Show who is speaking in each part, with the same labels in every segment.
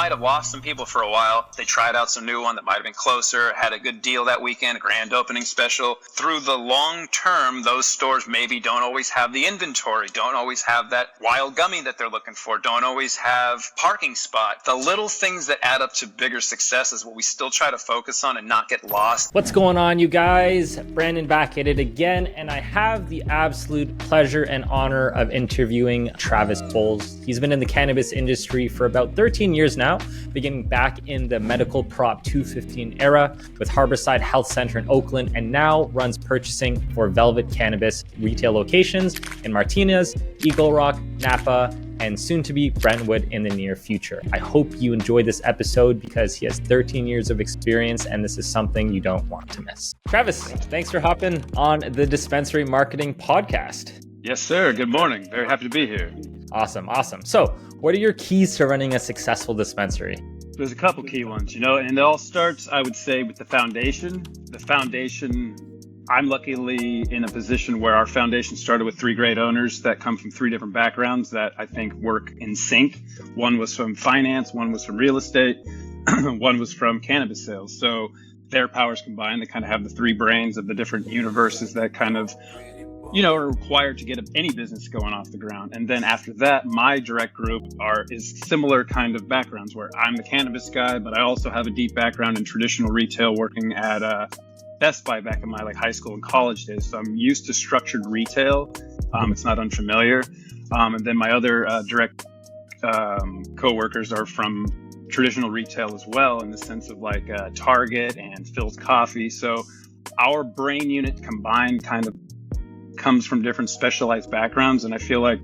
Speaker 1: might have lost some people for a while. They tried out some new one that might have been closer, had a good deal that weekend, a grand opening special. Through the long term, those stores maybe don't always have the inventory, don't always have that wild gummy that they're looking for, don't always have parking spot. The little things that add up to bigger success is what we still try to focus on and not get lost.
Speaker 2: What's going on, you guys? Brandon back at it again, and I have the absolute pleasure and honor of interviewing Travis Bowles. He's been in the cannabis industry for about 13 years now, beginning back in the medical Prop 215 era with Harborside Health Center in Oakland, and now runs purchasing for Velvet Cannabis retail locations in Martinez, Eagle Rock, Napa, and soon to be Brentwood in the near future. I hope you enjoyed this episode because he has 13 years of experience and this is something you don't want to miss. Travis, thanks for hopping on the Dispensary Marketing Podcast.
Speaker 3: Yes, sir. Good morning. Very happy to be here.
Speaker 2: Awesome. So what are your keys to running a successful dispensary?
Speaker 3: There's a couple key ones, and it all starts, I would say, with the foundation. I'm luckily in a position where our foundation started with 3 great owners that come from 3 different backgrounds that I think work in sync. One was from finance, one was from real estate, one was from cannabis sales. So their powers combined, they kind of have the 3 brains of the different universes that kind of, are required to get any business going off the ground. And then after that, my direct group is similar kind of backgrounds where I'm the cannabis guy, but I also have a deep background in traditional retail working at Best Buy back in my high school and college days. So I'm used to structured retail. It's not unfamiliar. And then my other direct co-workers are from traditional retail as well, in the sense of Target and Phil's Coffee. So our brain unit combined kind of comes from different specialized backgrounds. And I feel like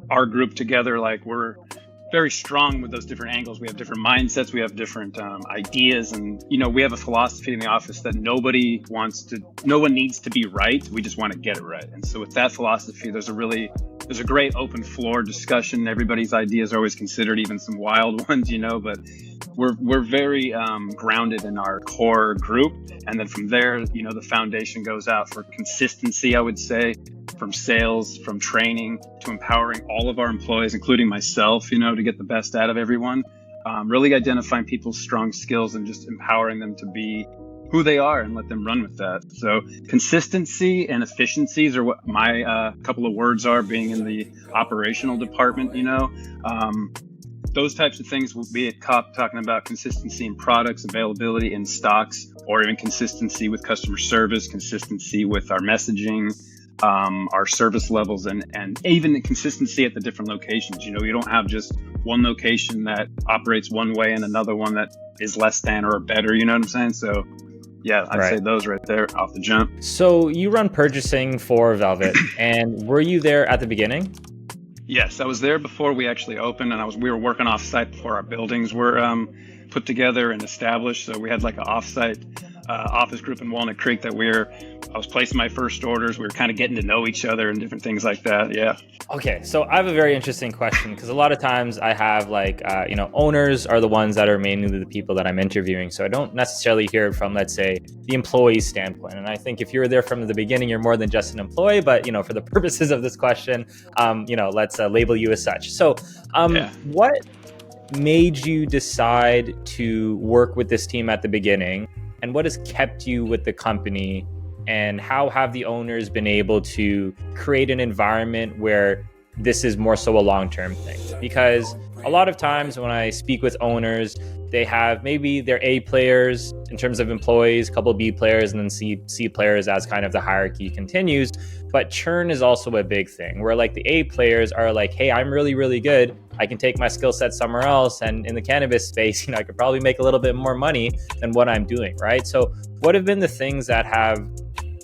Speaker 3: our group together, we're very strong with those different angles. We have different mindsets, we have different ideas, and we have a philosophy in the office that no one needs to be right. We just want to get it right. And so with that philosophy, there's a great open floor discussion. Everybody's ideas are always considered, even some wild ones, but we're very grounded in our core group. And then from there, the foundation goes out for consistency, I would say, from sales, from training, to empowering all of our employees, including myself, to get the best out of everyone. Really identifying people's strong skills and just empowering them to be who they are and let them run with that. So consistency and efficiencies are what my couple of words are, being in the operational department, those types of things, will be it talking about consistency in products, availability in stocks, or even consistency with customer service, consistency with our messaging, our service levels, and even the consistency at the different locations. You don't have just one location that operates one way and another one that is less than or better, you know what I'm saying? So yeah, I'd say those right there off the jump.
Speaker 2: So you run purchasing for Velvet, and were you there at the beginning?
Speaker 3: Yes, I was there before we actually opened, and we were working off site before our buildings were put together and established. So we had an off-site office group in Walnut Creek that I was placing my first orders. We were kind of getting to know each other and different things like that. Yeah. Okay.
Speaker 2: So I have a very interesting question, because a lot of times I have owners are the ones that are mainly the people that I'm interviewing. So I don't necessarily hear it from, let's say, the employee standpoint. And I think if you were there from the beginning, you're more than just an employee, but for the purposes of this question, let's label you as such. So what made you decide to work with this team at the beginning? And what has kept you with the company, and how have the owners been able to create an environment where this is more so a long-term thing? Because a lot of times when I speak with owners, they have maybe their A players in terms of employees, a couple of B players, and then C players as kind of the hierarchy continues. But churn is also a big thing, where the A players are hey, I'm really, really good. I can take my skill set somewhere else. And in the cannabis space, I could probably make a little bit more money than what I'm doing, right? So what have been the things that have,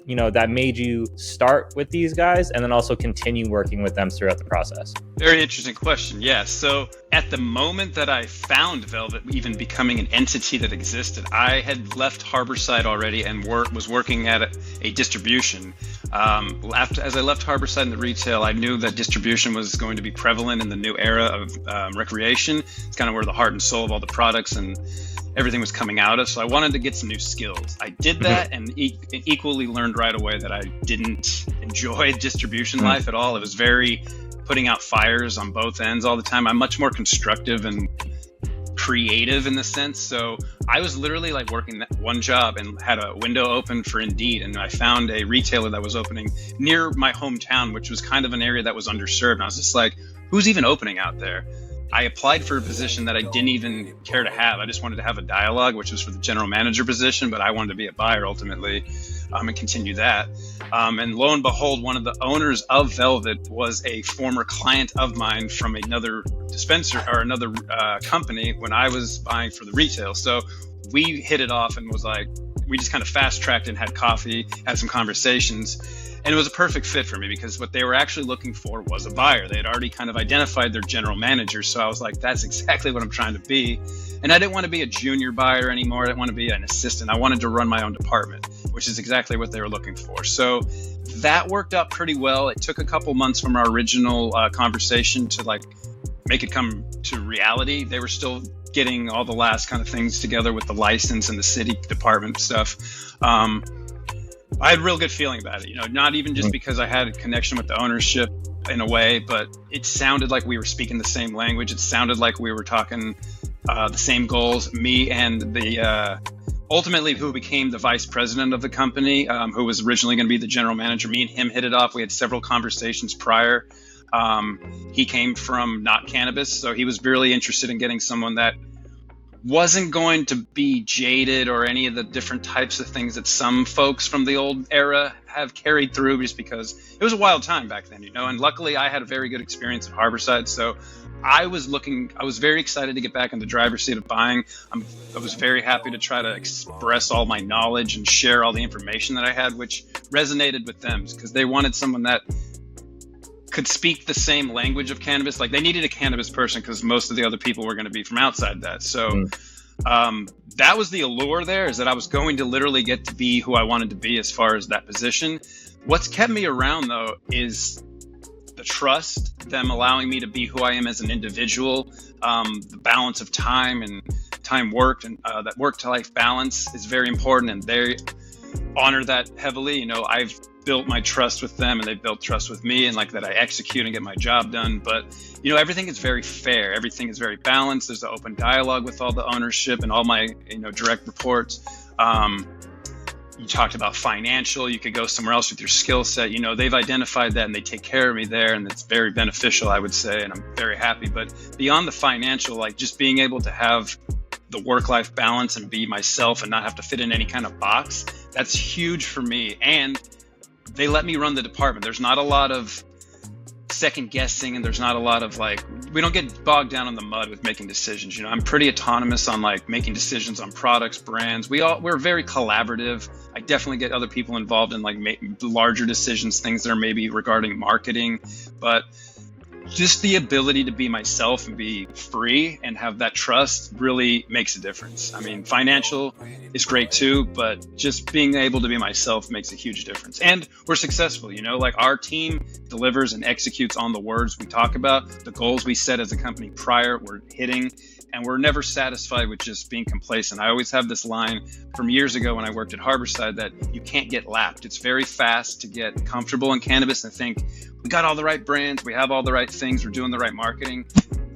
Speaker 2: that made you start with these guys and then also continue working with them throughout the process?
Speaker 3: Very interesting question. Yeah. So at the moment that I found Velvet even becoming an entity that existed, I had left Harborside already and was working at a distribution. As I left Harborside in the retail, I knew that distribution was going to be prevalent in the new era of recreation. It's kind of where the heart and soul of all the products and everything was coming out of. So I wanted to get some new skills. I did that and equally learned right away that I didn't enjoy distribution life at all. It was very putting out fires on both ends all the time. I'm much more constructive and
Speaker 1: creative in the sense. So I was literally like working that one job and had a window open for Indeed, and I found a retailer that was opening near my hometown, which was kind of an area that was underserved. And I was just like, who's even opening out there? I applied for a position that I didn't even care to have. I just wanted to have a dialogue, which was for the general manager position, but I wanted to be a buyer ultimately, and continue that. And lo and behold, one of the owners of Velvet was a former client of mine from another dispensary or another company when I was buying for the retail. So we hit it off and was like, we just kind of fast tracked and had coffee, had some conversations. And it was a perfect fit for me because what they were actually looking for was a buyer. They had already kind of identified their general manager. So I was like, that's exactly what I'm trying to be. And I didn't want to be a junior buyer anymore. I didn't want to be an assistant. I wanted to run my own department, which is exactly what they were looking for. So that worked out pretty well. It took a couple months from our original conversation to like make it come to reality. They were still getting all the last kind of things together with the license and the city department stuff. I had a real good feeling about it, you know, not even just because I had a connection with the ownership in a way, but it sounded like we were speaking the same language. It sounded like we were talking the same goals. Me and the ultimately who became the vice president of the company, who was originally going to be the general manager. Me and him hit it off. We had several conversations prior. He came from not cannabis, so he was really interested in getting someone that wasn't going to be jaded or any of the different types of things that some folks from the old era have carried through, just because it was a wild time back then, you know. And luckily I had a very good experience at Harborside, so I was very excited to get back in the driver's seat of buying. I was very happy to try to express all my knowledge and share all the information that I had, which resonated with them because they wanted someone that could speak the same language of cannabis. Like they needed a cannabis person because most of the other people were going to be from outside that. So that was the allure there, is that I was going to literally get to be who I wanted to be as far as that position. What's kept me around though is the trust, them allowing me to be who I am as an individual, the balance of time and time worked, and that work to life balance is very important, and they honor that heavily. You know, I've built my trust with them and they built trust with me, and like that I execute and get my job done. But you know, everything is very fair, everything is very balanced. There's an open dialogue with all the ownership and all my, you know, direct reports. You talked about financial, you could go somewhere else with your skill set. You know, they've identified that and they take care of me there, and it's very beneficial, I would say, and I'm very happy. But beyond the financial, like just being able to have the work-life balance and be myself and not have to fit in any kind of box, that's huge for me. And they let me run the department. There's not a lot of second guessing, and there's not a lot of like, we don't get bogged down in the mud with making decisions. You know, I'm pretty autonomous on like making decisions on products, brands. We're very collaborative. I definitely get other people involved in like larger decisions, things that are maybe regarding marketing, but just the ability to be myself and be free and have that trust really makes a difference. I mean, financial is great too, but just being able to be myself makes a huge difference. And we're successful, you know, like our team delivers and executes on the words we talk about. The goals we set as a company prior, we're hitting, and we're never satisfied with just being complacent. I always have this line from years ago when I worked at Harborside that you can't get lapped. It's very fast to get comfortable in cannabis and think, we got all the right brands, we have all the right things, we're doing the right marketing.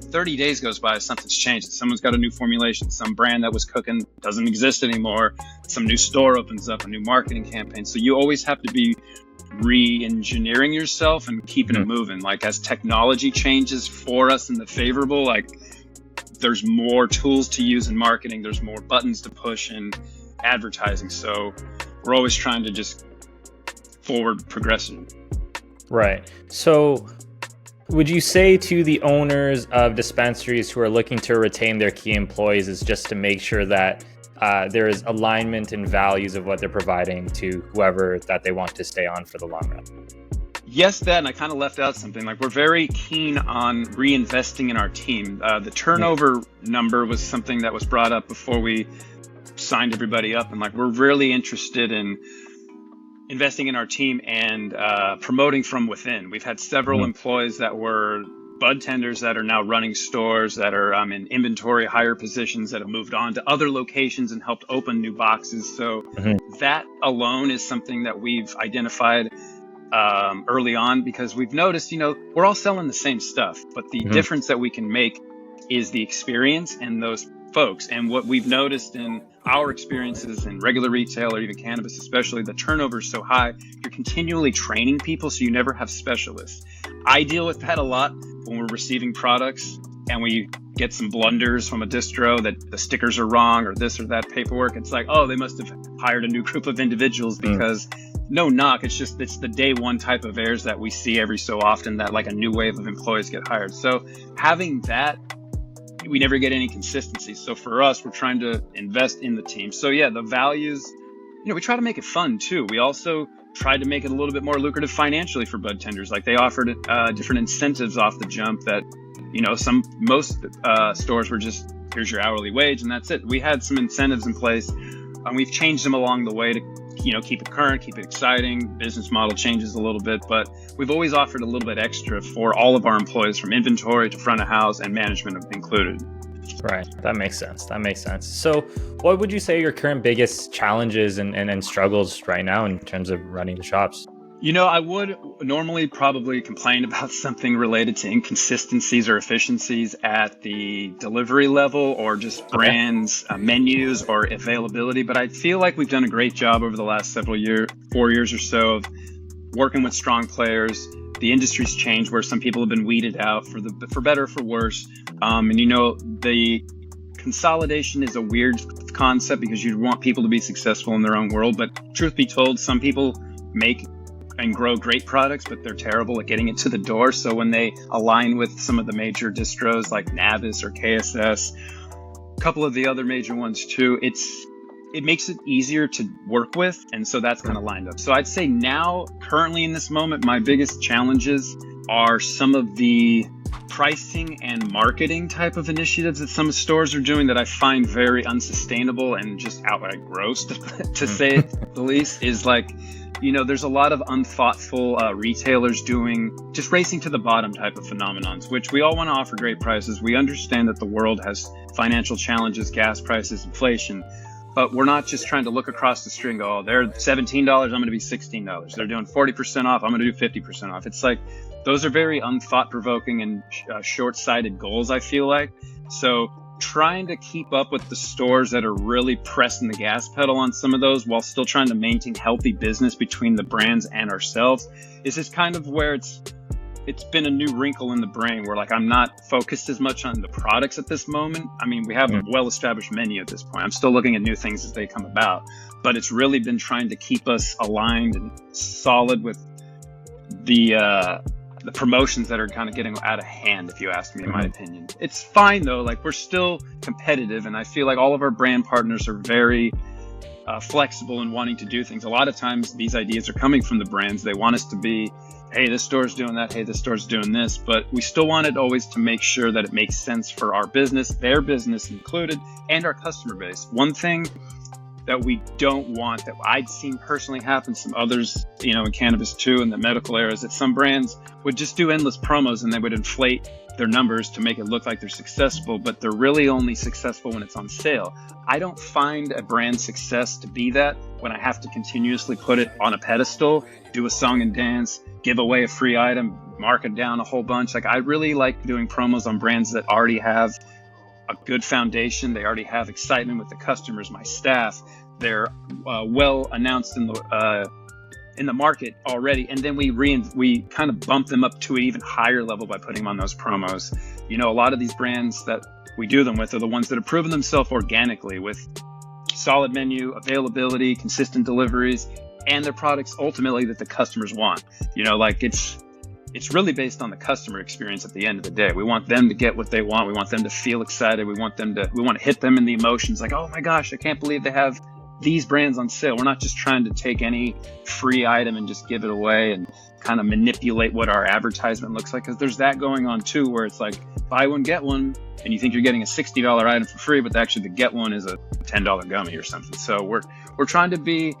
Speaker 1: 30 days goes by, something's changed. Someone's got a new formulation, some brand that was cooking doesn't exist anymore, some new store opens up, a new marketing campaign. So you always have to be re-engineering yourself and keeping it moving. Like as technology changes for us in the favorable, like there's more tools to use in marketing, there's more buttons to push in advertising. So we're always trying to just forward progression.
Speaker 2: Right. So would you say to the owners of dispensaries who are looking to retain their key employees is just to make sure that there is alignment in values of what they're providing to whoever that they want to stay on for the long run?
Speaker 3: Yes, that, and I kind of left out something. Like, we're very keen on reinvesting in our team. The turnover number was something that was brought up before we signed everybody up, and like we're really interested in investing in our team and promoting from within. We've had several employees that were bud tenders that are now running stores, that are in inventory higher positions, that have moved on to other locations and helped open new boxes. So that alone is something that we've identified early on, because we've noticed, you know, we're all selling the same stuff, but the difference that we can make is the experience and those folks. And what we've noticed in our experiences in regular retail or even cannabis, especially, the turnover is so high. You're continually training people, so you never have specialists. I deal with that a lot when we're receiving products and we get some blunders from a distro that the stickers are wrong or this or that paperwork. It's like, oh, they must have hired a new group of individuals because no knock. It's the day one type of errors that we see every so often that like a new wave of employees get hired. So having that, we never get any consistency. So for us, we're trying to invest in the team. So yeah, the values, we try to make it fun too. We also tried to make it a little bit more lucrative financially for bud tenders. Like they offered different incentives off the jump that, most stores were just, here's your hourly wage and that's it. We had some incentives in place and we've changed them along the way to, keep it current, keep it exciting. Business model changes a little bit, but we've always offered a little bit extra for all of our employees, from inventory to front of house and management included.
Speaker 2: Right. That makes sense. So what would you say are your current biggest challenges and struggles right now in terms of running the shops?
Speaker 3: I would normally probably complain about something related to inconsistencies or efficiencies at the delivery level or just brands, menus or availability. But I feel like we've done a great job over the last 4 years or so of working with strong players. The industry's changed where some people have been weeded out for better or for worse. The consolidation is a weird concept because you want people to be successful in their own world. But truth be told, some people make and grow great products, but they're terrible at getting it to the door. So when they align with some of the major distros like Navis or KSS, a couple of the other major ones too, it makes it easier to work with. And so that's kind of lined up. So I'd say now, currently in this moment, my biggest challenges are some of the pricing and marketing type of initiatives that some stores are doing that I find very unsustainable and just outright gross, to say it the least. Is like, there's a lot of unthoughtful retailers doing just racing to the bottom type of phenomenons, which we all want to offer great prices. We understand that the world has financial challenges, gas prices, inflation, but we're not just trying to look across the street and go, oh, they're $17, I'm going to be $16. They're doing 40% off, I'm going to do 50% off. It's like, those are very unthought-provoking and short-sighted goals, I feel like. So trying to keep up with the stores that are really pressing the gas pedal on some of those while still trying to maintain healthy business between the brands and ourselves is just kind of where it's been a new wrinkle in the brain where like I'm not focused as much on the products at this moment. I mean, we have a well-established menu at this point. I'm still looking at new things as they come about, but it's really been trying to keep us aligned and solid with the promotions that are kind of getting out of hand, if you ask me, in my opinion. It's fine though, like we're still competitive, and I feel like all of our brand partners are very flexible in wanting to do things. A lot of times these ideas are coming from the brands. They want us to be, hey, this store's doing that, hey, this store's doing this, but we still want it always to make sure that it makes sense for our business, their business included, and our customer base. One thing that we don't want, that I'd seen personally happen, some others, in cannabis too, in the medical era, is that some brands would just do endless promos and they would inflate their numbers to make it look like they're successful, but they're really only successful when it's on sale. I don't find a brand success to be that when I have to continuously put it on a pedestal, do a song and dance, give away a free item, mark it down a whole bunch. Like I really like doing promos on brands that already have a good foundation. They already have excitement with the customers, my staff. They're well announced in the market already, and then we kind of bump them up to an even higher level by putting them on those promos. A lot of these brands that we do them with are the ones that have proven themselves organically with solid menu, availability, consistent deliveries, and their products ultimately that the customers want. It's really based on the customer experience at the end of the day. We want them to get what they want. We want them to feel excited. We want to hit them in the emotions like, oh my gosh, I can't believe they have these brands on sale. We're not just trying to take any free item and just give it away and kind of manipulate what our advertisement looks like. Because there's that going on too, where it's like buy one, get one, and you think you're getting a $60 item for free, but actually the get one is a $10 gummy or something. So we're trying to be,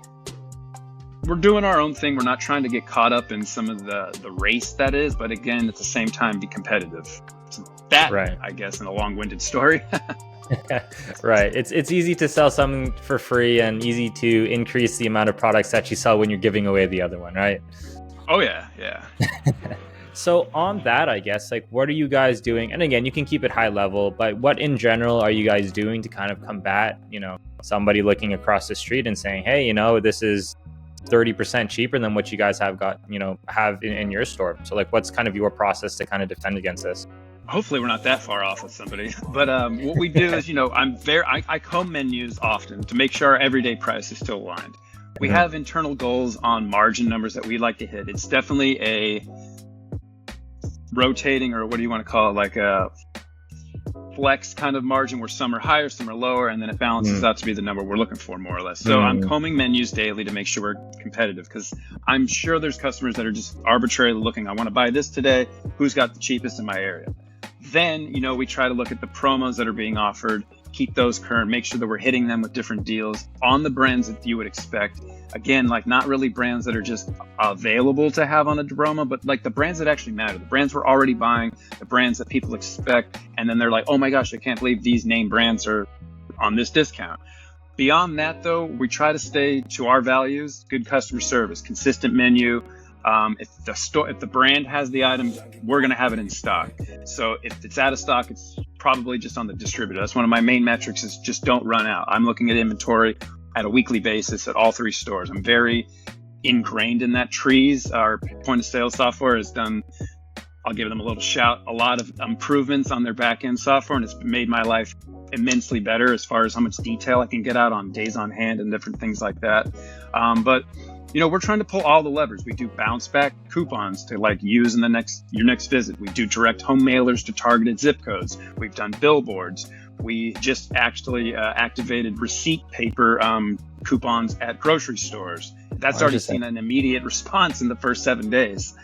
Speaker 3: we're doing our own thing. We're not trying to get caught up in some of the race that is, but again, at the same time, be competitive. So that, right. I guess, in a long-winded story.
Speaker 2: Right. It's easy to sell something for free and easy to increase the amount of products that you sell when you're giving away the other one, right?
Speaker 3: Oh yeah.
Speaker 2: So on that, I guess, like, what are you guys doing? And again, you can keep it high level, but what in general are you guys doing to kind of combat, somebody looking across the street and saying, hey, this is 30% cheaper than what you guys have in your store. So like, what's kind of your process to kind of defend against this?
Speaker 3: Hopefully we're not that far off with somebody, but what we do is, I comb menus often to make sure our everyday price is still aligned. We have internal goals on margin numbers that we'd like to hit. It's definitely a rotating, or what do you want to call it, like a flex kind of margin where some are higher, some are lower, and then it balances out to be the number we're looking for, more or less. So I'm combing menus daily to make sure we're competitive, because I'm sure there's customers that are just arbitrarily looking, I want to buy this today, who's got the cheapest in my area. Then, we try to look at the promos that are being offered, keep those current, make sure that we're hitting them with different deals on the brands that you would expect. Again, like, not really brands that are just available to have on a promo, but like the brands that actually matter, the brands we're already buying, the brands that people expect, and then they're like, oh my gosh, I can't believe these name brands are on this discount. Beyond that, though, we try to stay to our values: good customer service, consistent menu. If the brand has the item, we're going to have it in stock. So if it's out of stock, it's probably just on the distributor. That's one of my main metrics, is just don't run out. I'm looking at inventory at a weekly basis at all three stores. I'm very ingrained in that. Trees, our point of sale software, has done, I'll give them a little shout, a lot of improvements on their back end software, and it's made my life immensely better as far as how much detail I can get out on days on hand and different things like that. But we're trying to pull all the levers. We do bounce back coupons to like use in your next visit. We do direct home mailers to targeted zip codes. We've done billboards. We just actually activated receipt paper coupons at grocery stores. That's already seen an immediate response in the first 7 days.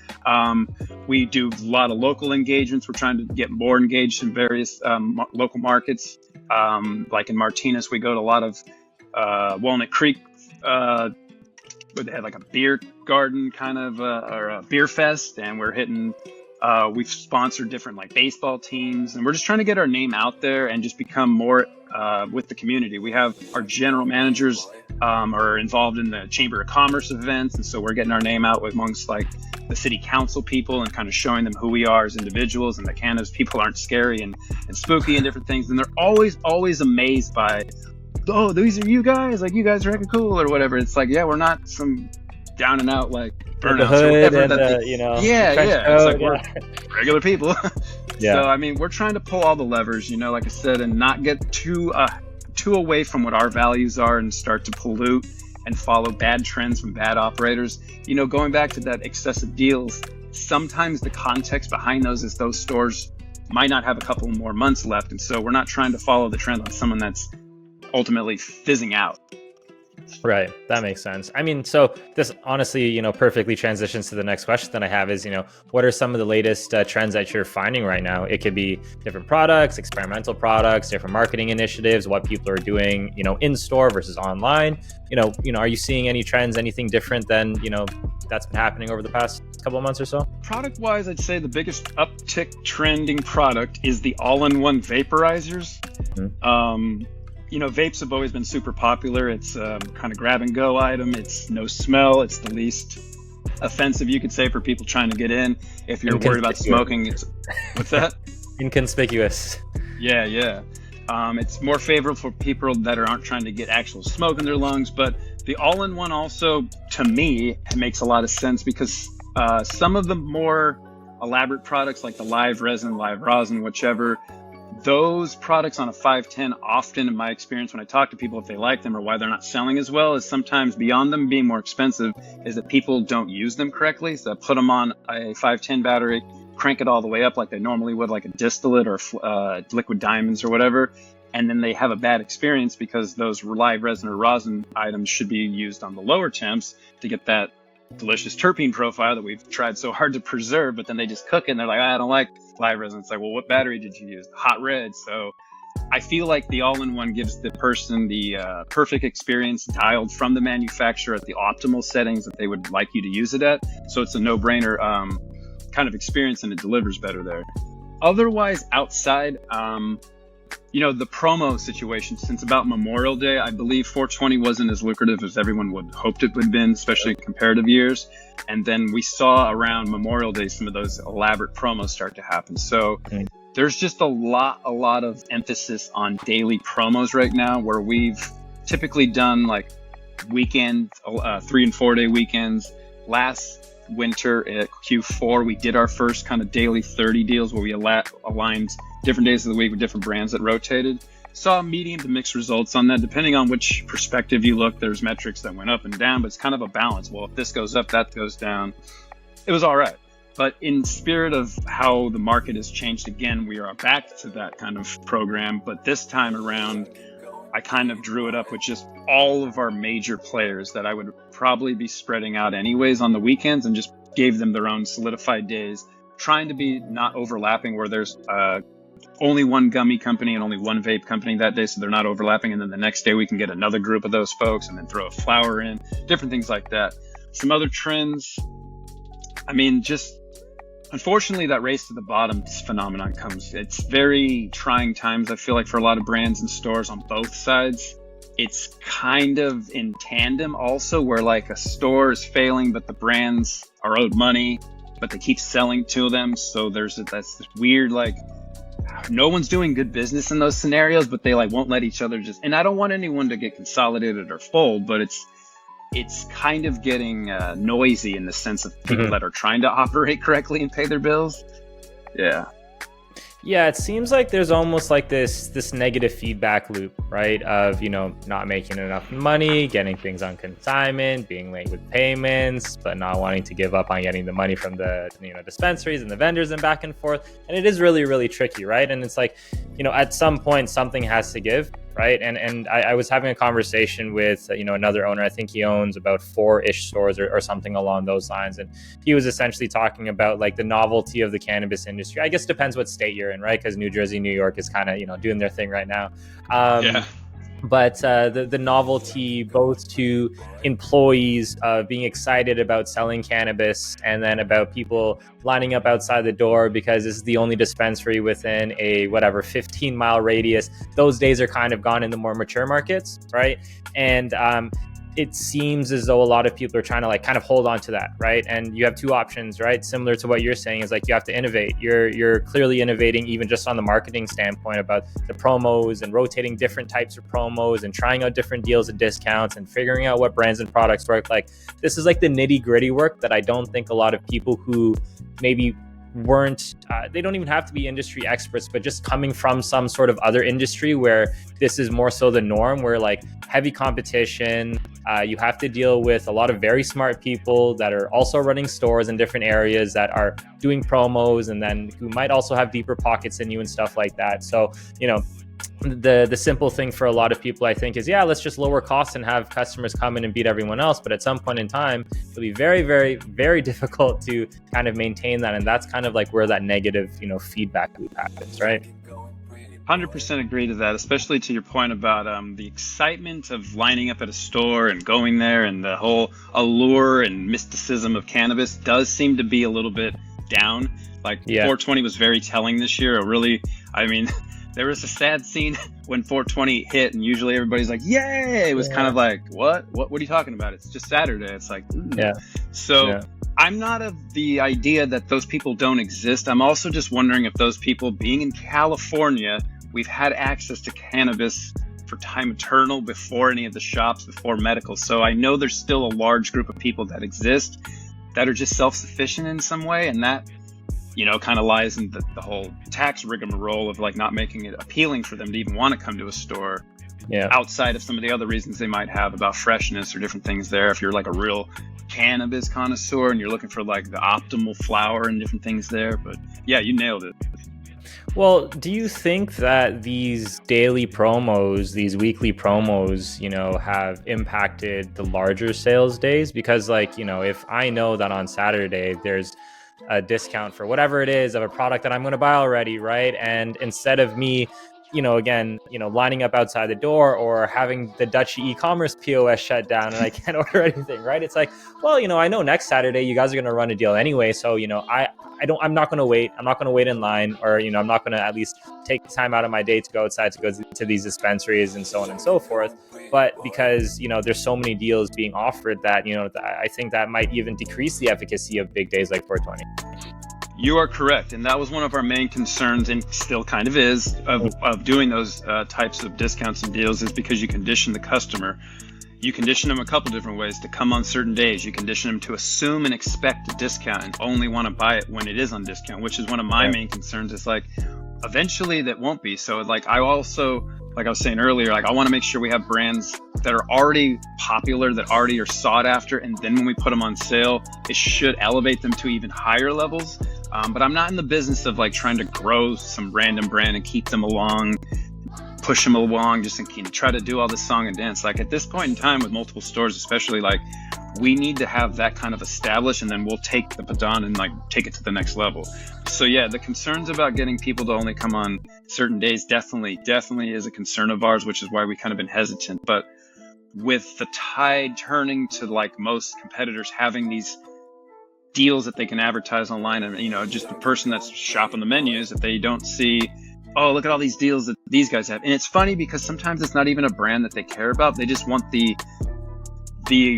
Speaker 3: We do a lot of local engagements. We're trying to get more engaged in various local markets. Like in Martinez, we go to a lot of Walnut Creek, where they had like a beer garden kind of, or a beer fest, and we're hitting, we've sponsored different like baseball teams, and we're just trying to get our name out there and just become more with the community. We have our general managers are involved in the Chamber of Commerce events, and so we're getting our name out amongst like the city council people and kind of showing them who we are as individuals, and the cannabis people aren't scary and spooky and different things. And they're always amazed by, oh, these are you guys? Like, you guys are hecka cool or whatever. It's like, yeah, we're not some down and out like burnouts or whatever. It's like we're regular people. So, I mean, we're trying to pull all the levers, like I said, and not get too away from what our values are and start to pollute and follow bad trends from bad operators. Going back to that excessive deals, sometimes the context behind those is those stores might not have a couple more months left. And so we're not trying to follow the trend on someone that's ultimately fizzing out.
Speaker 2: Right. That makes sense. I mean, so this honestly, perfectly transitions to the next question that I have is, what are some of the latest trends that you're finding right now? It could be different products, experimental products, different marketing initiatives, what people are doing, in store versus online. Are you seeing any trends, anything different than, that's been happening over the past couple of months or so?
Speaker 3: Product wise, I'd say the biggest uptick trending product is the all-in-one vaporizers. Vapes have always been super popular. It's kind of grab and go item. It's no smell. It's the least offensive, you could say, for people trying to get in. If you're worried about smoking, what's that?
Speaker 2: Inconspicuous.
Speaker 3: Yeah. It's more favorable for people that aren't trying to get actual smoke in their lungs. But the all-in-one also, to me, makes a lot of sense, because some of the more elaborate products like the live resin, live rosin, whichever, those products on a 510, often in my experience when I talk to people, if they like them or why they're not selling as well, is sometimes beyond them being more expensive is that people don't use them correctly. So put them on a 510 battery, crank it all the way up like they normally would, like a distillate or liquid diamonds or whatever, and then they have a bad experience because those live resin or rosin items should be used on the lower temps to get that delicious terpene profile that we've tried so hard to preserve, but then they just cook it and they're like, I don't like live resin. It's like, well, what battery did you use? Hot red. So I feel like the all-in-one gives the person the perfect experience dialed from the manufacturer at the optimal settings that they would like you to use it at. So it's a no-brainer kind of experience, and it delivers better there. Otherwise, outside, The promo situation, since about Memorial Day, I believe 420 wasn't as lucrative as everyone would hoped it would have been, especially in comparative years. And then we saw around Memorial Day some of those elaborate promos start to happen. So there's just a lot of emphasis on daily promos right now, where we've typically done like weekend, 3 and 4 day weekends. Last winter at Q4, we did our first kind of daily 30 deals where we aligned different days of the week with different brands that rotated. Saw medium to mixed results on that. Depending on which perspective you look, there's metrics that went up and down, but it's kind of a balance. Well, if this goes up, that goes down. It was all right. But in spirit of how the market has changed again, we are back to that kind of program. But this time around, I kind of drew it up with just all of our major players that I would probably be spreading out anyways on the weekends, and just gave them their own solidified days, trying to be not overlapping where there's only one gummy company and only one vape company that day, so they're not overlapping. And then the next day we can get another group of those folks and then throw a flower in, different things like that. Some other trends, I mean, just unfortunately that race to the bottom phenomenon comes. It's very trying times, I feel like, for a lot of brands and stores on both sides. It's kind of in tandem also, where like a store is failing but the brands are owed money, but they keep selling to them. So that's this weird, like, no one's doing good business in those scenarios, but they like won't let each other just, and I don't want anyone to get consolidated or fold, but it's kind of getting noisy in the sense of people that are trying to operate correctly and pay their bills.
Speaker 2: Yeah, it seems like there's almost like this negative feedback loop, right? Of, not making enough money, getting things on consignment, being late with payments, but not wanting to give up on getting the money from the, dispensaries and the vendors and back and forth. And it is really, really tricky, right? And it's like, at some point something has to give, right? And I was having a conversation with, another owner. I think he owns about 4-ish stores or something along those lines. And he was essentially talking about like the novelty of the cannabis industry. I guess it depends what state you're in, right? Because New Jersey, New York is kind of, doing their thing right now. But the novelty both to employees being excited about selling cannabis, and then about people lining up outside the door because this is the only dispensary within a 15-mile radius. Those days are kind of gone in the more mature markets, right? And it seems as though a lot of people are trying to like kind of hold on to that, right? And you have two options, right? Similar to what you're saying, is like you have to innovate. You're clearly innovating even just on the marketing standpoint about the promos and rotating different types of promos and trying out different deals and discounts and figuring out what brands and products work. Like this is like the nitty gritty work that I don't think a lot of people who maybe they don't even have to be industry experts, but just coming from some sort of other industry where this is more so the norm, where like heavy competition, you have to deal with a lot of very smart people that are also running stores in different areas that are doing promos, and then who might also have deeper pockets than you and stuff like that. So, the simple thing for a lot of people, I think, is let's just lower costs and have customers come in and beat everyone else. But at some point in time, it'll be very, very, very difficult to kind of maintain that. And that's kind of like where that negative, feedback loop happens, right?
Speaker 3: 100% agree to that, especially to your point about the excitement of lining up at a store and going there, and the whole allure and mysticism of cannabis does seem to be a little bit down. Like 420 was very telling this year. There was a sad scene when 420 hit, and usually everybody's like, yay! It was kind of like, what are you talking about? It's just Saturday. It's like, So I'm not of the idea that those people don't exist. I'm also just wondering if those people, being in California, we've had access to cannabis for time eternal, before any of the shops, before medical. So I know there's still a large group of people that exist that are just self-sufficient in some way, and that kind of lies in the whole tax rigmarole of like not making it appealing for them to even want to come to a store, outside of some of the other reasons they might have about freshness or different things there. If you're like a real cannabis connoisseur and you're looking for like the optimal flower and different things there. But yeah, you nailed it.
Speaker 2: Well, do you think that these daily promos, these weekly promos, have impacted the larger sales days? Because if I know that on Saturday there's a discount for whatever it is of a product that I'm going to buy already, right? And instead of me, lining up outside the door or having the Dutch e-commerce POS shut down and I can't order anything, right? It's like, well, I know next Saturday you guys are going to run a deal anyway. So, I'm not going to wait. I'm not going to wait in line, or, you know, I'm not going to at least take time out of my day to go outside to go to these dispensaries and so on and so forth. But because, you know, there's so many deals being offered that, you know, I think that might even decrease the efficacy of big days like 420.
Speaker 3: You are correct. And that was one of our main concerns, and still kind of is, of doing those types of discounts and deals, is because you condition the customer. You condition them a couple different ways to come on certain days. You condition them to assume and expect a discount and only want to buy it when it is on discount, which is one of my main concerns. Is like, eventually that won't be. So like, I also, like I was saying earlier, like I want to make sure we have brands that are already popular, that already are sought after. And then when we put them on sale, it should elevate them to even higher levels. But I'm not in the business of like trying to grow some random brand and keep them along, push them along, just and try to do all this song and dance. Like at this point in time with multiple stores, especially, like we need to have that kind of established, and then we'll take the baton and like take it to the next level. So yeah, the concerns about getting people to only come on certain days definitely is a concern of ours, which is why we kind of been hesitant. But with the tide turning to like most competitors having these deals that they can advertise online, and you know, just the person that's shopping the menus, if they don't see, oh, look at all these deals that these guys have. And it's funny because sometimes it's not even a brand that they care about. They just want the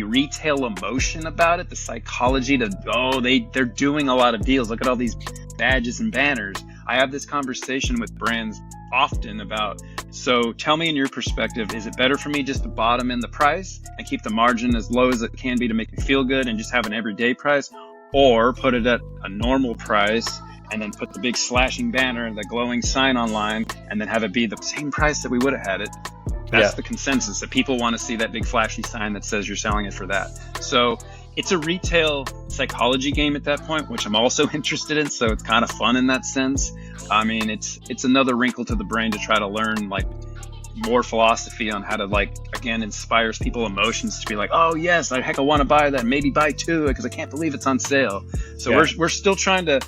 Speaker 3: retail emotion about it, the psychology to, oh, they're doing a lot of deals. Look at all these badges and banners. I have this conversation with brands often about, so tell me in your perspective, is it better for me just to bottom in the price and keep the margin as low as it can be to make me feel good and just have an everyday price, or put it at a normal price and then put the big slashing banner and the glowing sign online and then have it be the same price that we would have had it? That's the consensus, that people want to see that big flashy sign that says you're selling it for that. So it's a retail psychology game at that point, which I'm also interested in. So it's kind of fun in that sense. I mean, it's another wrinkle to the brain to try to learn like more philosophy on how to, like, again, inspires people emotions to be like, oh yes, I want to buy that, maybe buy two because I can't believe it's on sale. So we're still trying to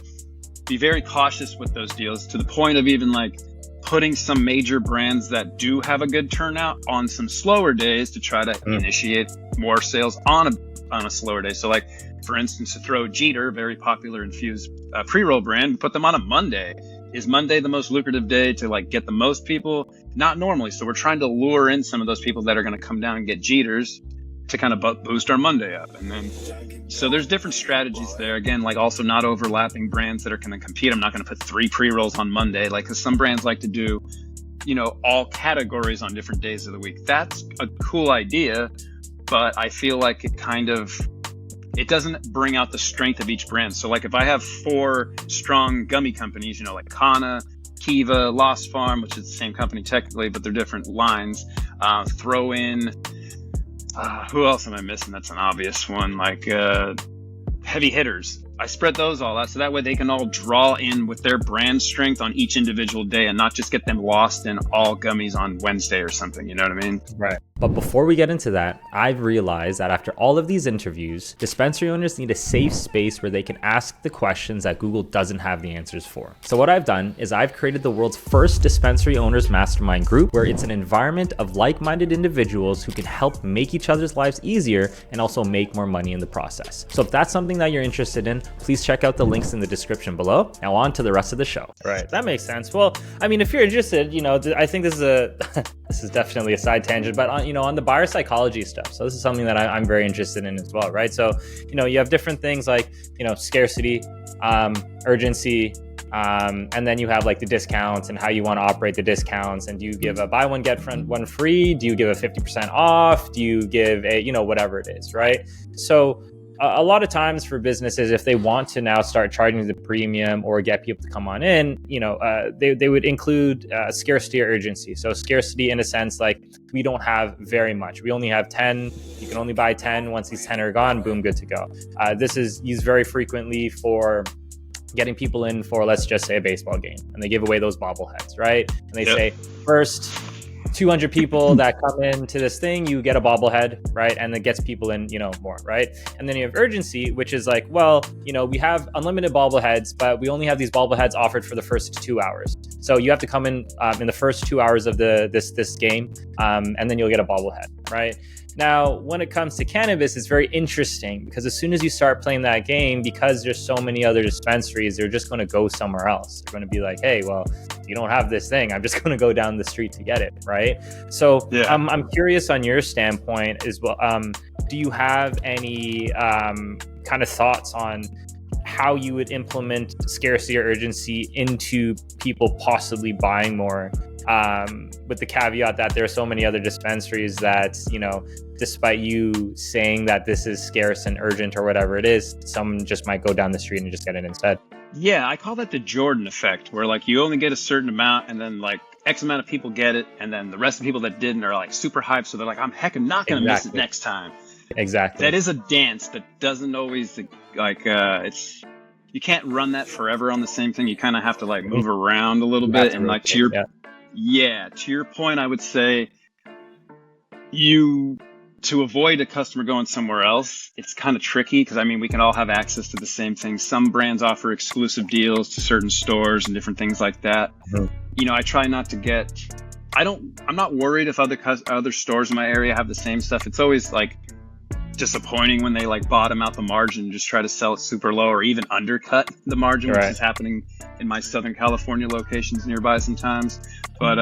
Speaker 3: be very cautious with those deals, to the point of even like putting some major brands that do have a good turnout on some slower days to try to initiate more sales on a slower day. So like, for instance, to throw Jeter, very popular infused pre-roll brand, put them on a Monday. Is Monday the most lucrative day to like get the most people? Not normally. So we're trying to lure in some of those people that are going to come down and get Jeters to kind of boost our Monday up. And then, so there's different strategies there. Again, like also not overlapping brands that are going to compete. I'm not going to put 3 pre-rolls on Monday, like, because some brands like to do, you know, all categories on different days of the week. That's a cool idea, but I feel like it doesn't bring out the strength of each brand. So like if I have 4 strong gummy companies, you know, like Kana, Kiva, Lost Farm, which is the same company technically, but they're different lines, throw in, who else am I missing? That's an obvious one. Like heavy hitters. I spread those all out so that way they can all draw in with their brand strength on each individual day and not just get them lost in all gummies on Wednesday or something. You know what I mean?
Speaker 2: Right. But before we get into that, I've realized that after all of these interviews, dispensary owners need a safe space where they can ask the questions that Google doesn't have the answers for. So what I've done is I've created the world's first dispensary owners mastermind group, where it's an environment of like-minded individuals who can help make each other's lives easier and also make more money in the process. So if that's something that you're interested in, please check out the links in the description below. Now on to the rest of the show. Right, that makes sense. Well, I mean, if you're interested, you know, I think this is this is definitely a side tangent, but on the buyer psychology stuff. So this is something that I'm very interested in as well, right? So, you know, you have different things like, you know, scarcity, urgency, and then you have like the discounts and how you want to operate the discounts. And do you give a buy one, get one free? Do you give a 50% off? Do you give a, you know, whatever it is, right? So a lot of times for businesses, if they want to now start charging the premium or get people to come on in, you know, they would include scarcity or urgency. So scarcity in a sense, like we don't have very much. We only have 10. You can only buy 10. Once these 10 are gone, boom, good to go. This is used very frequently for getting people in for, let's just say, a baseball game. And they give away those bobbleheads, right? And they say, first 200 people that come into this thing, you get a bobblehead, right? And it gets people in, you know, more, right? And then you have urgency, which is like, well, you know, we have unlimited bobbleheads, but we only have these bobbleheads offered for the first 2 hours. So you have to come in the first 2 hours of this game, and then you'll get a bobblehead. right? Now, when it comes to cannabis, it's very interesting because as soon as you start playing that game, because there's so many other dispensaries, they're just going to go somewhere else. They're going to be like, hey, well, you don't have this thing, I'm just going to go down the street to get it, right? So
Speaker 3: Yeah.
Speaker 2: I'm curious on your standpoint as well. Do you have any kind of thoughts on how you would implement scarcity or urgency into people possibly buying more, with the caveat that there are so many other dispensaries that, you know, despite you saying that this is scarce and urgent or whatever it is, someone just might go down the street and just get it instead?
Speaker 3: Yeah, I call that the Jordan effect, where like you only get a certain amount and then like X amount of people get it, and then the rest of the people that didn't are like super hyped, so they're like, I'm heckin' not gonna miss it next time.
Speaker 2: Exactly.
Speaker 3: That is a dance that doesn't always like it's, you can't run that forever on the same thing. You kind of have to like move around a little bit, and like to your point, I would say to avoid a customer going somewhere else, it's kind of tricky because I mean we can all have access to the same thing. Some brands offer exclusive deals to certain stores and different things like that.
Speaker 2: Mm-hmm.
Speaker 3: You know, I try not to get. I'm not worried if other stores in my area have the same stuff. It's always like disappointing when they like bottom out the margin and just try to sell it super low or even undercut the margin, which is happening in my Southern California locations nearby sometimes. But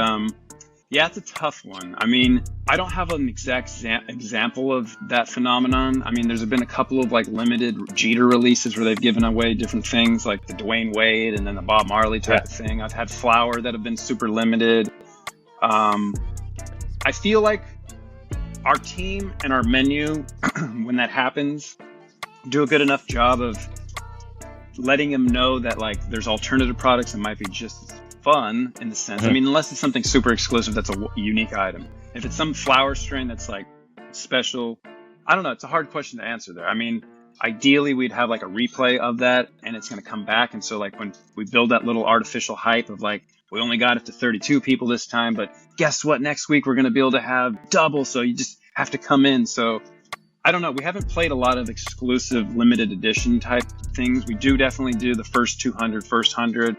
Speaker 3: yeah, it's a tough one. I mean, I don't have an exact example of that phenomenon. I mean, there's been a couple of like limited Jeter releases where they've given away different things like the Dwayne Wade and then the Bob Marley type of thing. I've had flower that have been super limited. I feel like our team and our menu, when that happens, do a good enough job of letting them know that like there's alternative products that might be just as fun in the sense. I mean, unless it's something super exclusive that's a unique item. If it's some flower strain that's like special, I don't know. It's a hard question to answer there. I mean, ideally we'd have like a replay of that and it's going to come back. And so like when we build that little artificial hype of like, we only got it to 32 people this time, but guess what? Next week we're going to be able to have double. So you just have to come in. So I don't know. We haven't played a lot of exclusive limited edition type things. We do definitely do the first 200, first 100,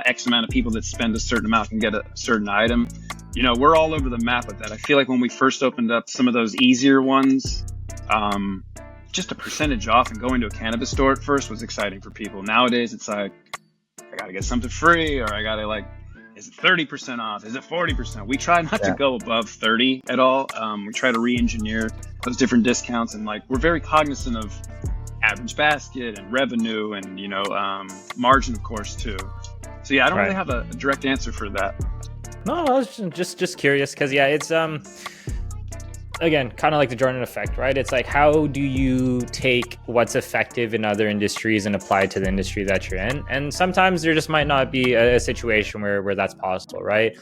Speaker 3: X amount of people that spend a certain amount can get a certain item. You know, we're all over the map with that. I feel like when we first opened up some of those easier ones, just a percentage off and going to a cannabis store at first was exciting for people. Nowadays, it's like, I got to get something free, or I got to like, is it 30% off? Is it 40%? We try not to go above 30 at all. We try to re-engineer those different discounts, and like we're very cognizant of average basket and revenue and, you know, margin, of course, too. So yeah, I don't really have a direct answer for that.
Speaker 2: No, I was just curious because yeah, it's again, kind of like the Jordan effect, right? It's like, how do you take what's effective in other industries and apply it to the industry that you're in? And sometimes there just might not be a situation where that's possible, right?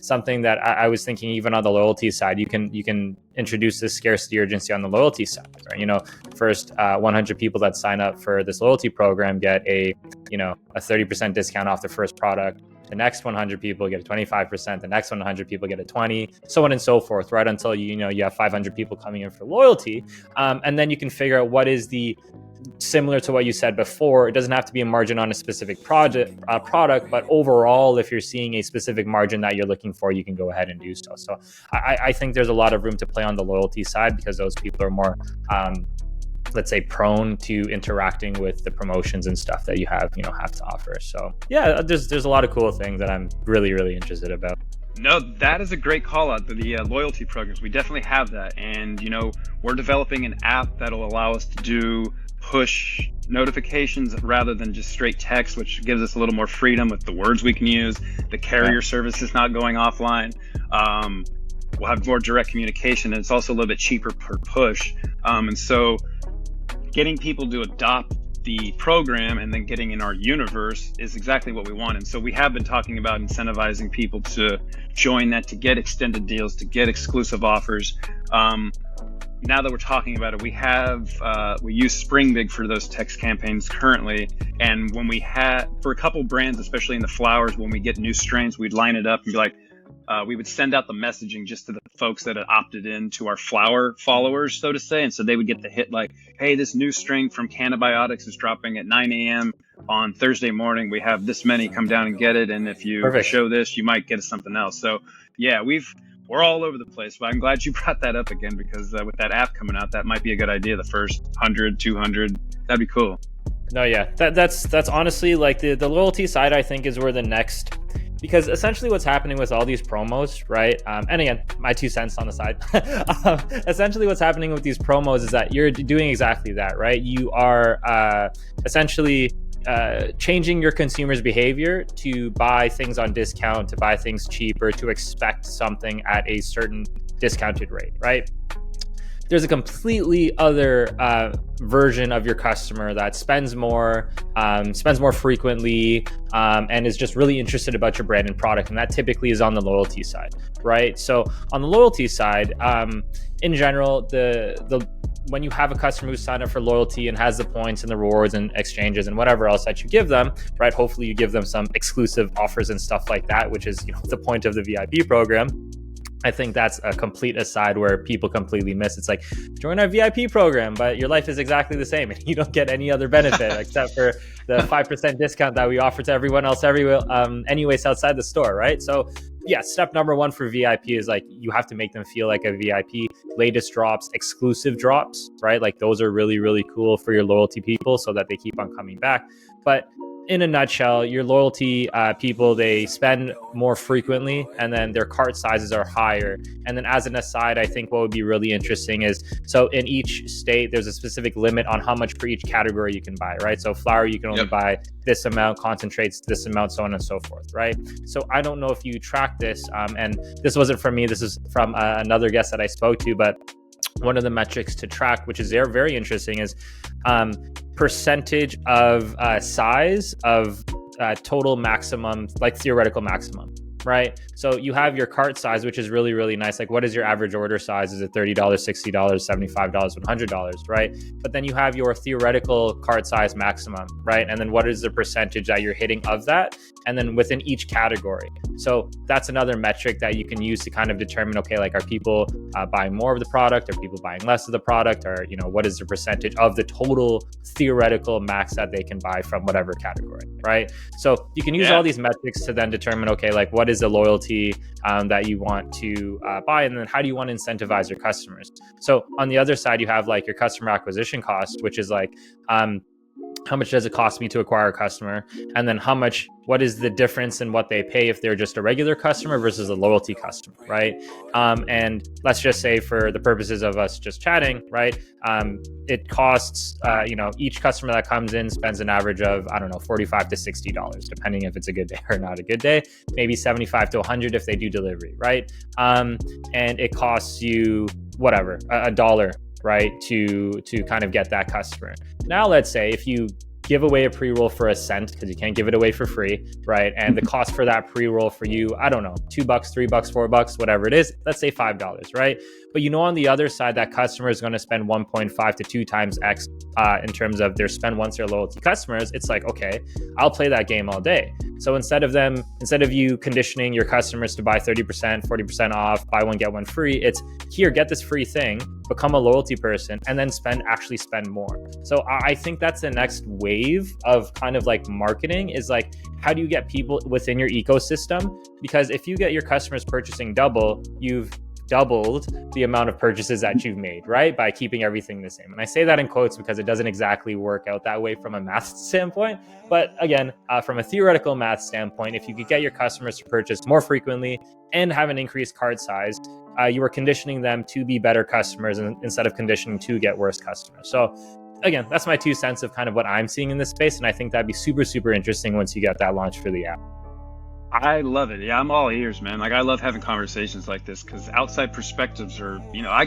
Speaker 2: Something that I was thinking, even on the loyalty side, you can introduce this scarcity urgency on the loyalty side, right? You know, first 100 people that sign up for this loyalty program get a 30% discount off their first product. The next 100 people get a 25%. The next 100 people get a 20, so on and so forth, right? Until you have 500 people coming in for loyalty, and then you can figure out what is the similar to what you said before. It doesn't have to be a margin on a specific product, but overall, if you're seeing a specific margin that you're looking for, you can go ahead and do so. So I think there's a lot of room to play on the loyalty side because those people are more let's say prone to interacting with the promotions and stuff that you have to offer. So yeah, there's a lot of cool things that I'm really, really interested about.
Speaker 3: No, that is a great call out. The loyalty programs, we definitely have that. And, we're developing an app that'll allow us to do push notifications rather than just straight text, which gives us a little more freedom with the words we can use. The carrier service is not going offline. We'll have more direct communication, and it's also a little bit cheaper per push. And so getting people to adopt the program and then getting in our universe is exactly what we want. And so we have been talking about incentivizing people to join that, to get extended deals, to get exclusive offers. Now that we're talking about it, we use Spring Big for those text campaigns currently. And when for a couple brands, especially in the flowers, when we get new strains, we'd line it up and be like, we would send out the messaging just to the folks that had opted in to our flower followers, so to say. And so they would get the hit like, hey, this new strain from Cannabiotics is dropping at 9 a.m. on Thursday morning. We have this many, come down and get it. And if you show this, you might get something else. So yeah, we're we're all over the place. But I'm glad you brought that up again, because with that app coming out, that might be a good idea. The first 100, 200, that'd be cool.
Speaker 2: No, yeah, that's honestly like the loyalty side, I think, is where the next, because essentially what's happening with all these promos, right? And again, my 2 cents on the side. Essentially what's happening with these promos is that you're doing exactly that, right? You are essentially changing your consumers' behavior to buy things on discount, to buy things cheaper, to expect something at a certain discounted rate, right? There's a completely other version of your customer that spends more frequently, and is just really interested about your brand and product. And that typically is on the loyalty side, right? So on the loyalty side, in general, when you have a customer who's signed up for loyalty and has the points and the rewards and exchanges and whatever else that you give them, right? Hopefully you give them some exclusive offers and stuff like that, which is, the point of the VIP program. I think that's a complete aside where people completely miss. It's like, join our VIP program, but your life is exactly the same and you don't get any other benefit except for the 5% discount that we offer to everyone else anyways outside the store, right? So yeah, step number one for VIP is like, you have to make them feel like a VIP. Latest drops, exclusive drops, right? Like those are really, really cool for your loyalty people so that they keep on coming back. But in a nutshell, your loyalty people, they spend more frequently and then their cart sizes are higher. And then as an aside, I think what would be really interesting is, so in each state, there's a specific limit on how much for each category you can buy, right? So flower, you can only buy this amount, concentrates this amount, so on and so forth, right? So I don't know if you track this, and this wasn't from me, this is from another guest that I spoke to, but one of the metrics to track, which is very interesting, is percentage of size of total maximum, like theoretical maximum, right? So you have your cart size, which is really, really nice. Like, what is your average order size? Is it $30, $60, $75, $100, right? But then you have your theoretical cart size maximum, right? And then what is the percentage that you're hitting of that? And then within each category. So that's another metric that you can use to kind of determine, okay, like, are people buying more of the product? Are people buying less of the product? Or, what is the percentage of the total theoretical max that they can buy from whatever category, right? So you can use all these metrics to then determine, okay, like, what is the loyalty that you want to buy? And then how do you want to incentivize your customers? So on the other side, you have like your customer acquisition cost, which is like, how much does it cost me to acquire a customer? And then what is the difference in what they pay if they're just a regular customer versus a loyalty customer, right? And let's just say for the purposes of us just chatting, right? It costs, each customer that comes in spends an average of, I don't know, $45 to $60, depending if it's a good day or not a good day, maybe 75 to 100 if they do delivery, right? And it costs you whatever, a dollar, right, to kind of get that customer. Now, let's say if you give away a pre-roll for a cent, because you can't give it away for free, right? And the cost for that pre-roll for you, I don't know, $2, $3, $4, whatever it is, let's say $5, right? But on the other side, that customer is going to spend 1.5 to 2 times X in terms of their spend once they're loyalty customers. It's like, okay, I'll play that game all day. So instead of you conditioning your customers to buy 30%, 40% off, buy one, get one free, it's here, get this free thing, become a loyalty person, and then actually spend more. So I think that's the next wave of kind of like marketing, is like, how do you get people within your ecosystem? Because if you get your customers purchasing double, you've doubled the amount of purchases that you've made, right? By keeping everything the same. And I say that in quotes because it doesn't exactly work out that way from a math standpoint. But again, from a theoretical math standpoint, if you could get your customers to purchase more frequently and have an increased cart size, you are conditioning them to be better customers instead of conditioning to get worse customers. So again, that's my 2 cents of kind of what I'm seeing in this space. And I think that'd be super, super interesting once you get that launch for the app.
Speaker 3: I love it. Yeah, I'm all ears, man. Like, I love having conversations like this because outside perspectives are, I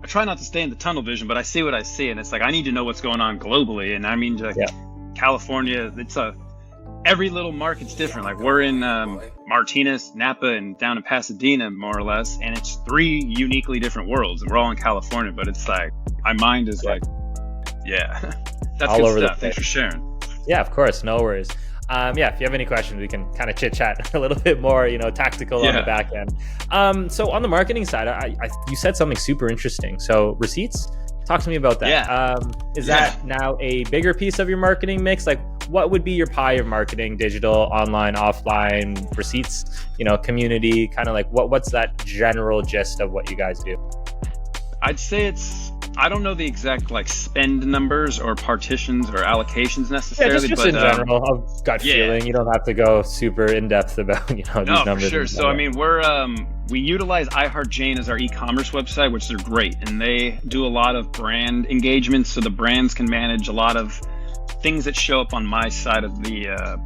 Speaker 3: try not to stay in the tunnel vision, but I see what I see. And it's like, I need to know what's going on globally. And I mean, California, every little market's different. Like, we're in Martinez, Napa, and down in Pasadena, more or less. And it's 3 uniquely different worlds. And we're all in California, but it's like, my mind is like, that's
Speaker 2: all
Speaker 3: good
Speaker 2: over
Speaker 3: stuff. Thanks for sharing.
Speaker 2: Yeah, of course. No worries. If you have any questions, we can kind of chit chat a little bit more, tactical on the back end. So on the marketing side, you said something super interesting. So receipts, talk to me about that. Is that now a bigger piece of your marketing mix? Like, what would be your pie of marketing? Digital, online, offline, receipts, community, kind of like what's that general gist of what you guys do?
Speaker 3: I'd say I don't know the exact like spend numbers or partitions or allocations necessarily,
Speaker 2: just
Speaker 3: but
Speaker 2: in general, a gut feeling. You don't have to go super in depth about these numbers.
Speaker 3: For sure. So I mean, we utilize iHeartJane as our e-commerce website, which they're great, and they do a lot of brand engagements, so the brands can manage a lot of things that show up on my side of the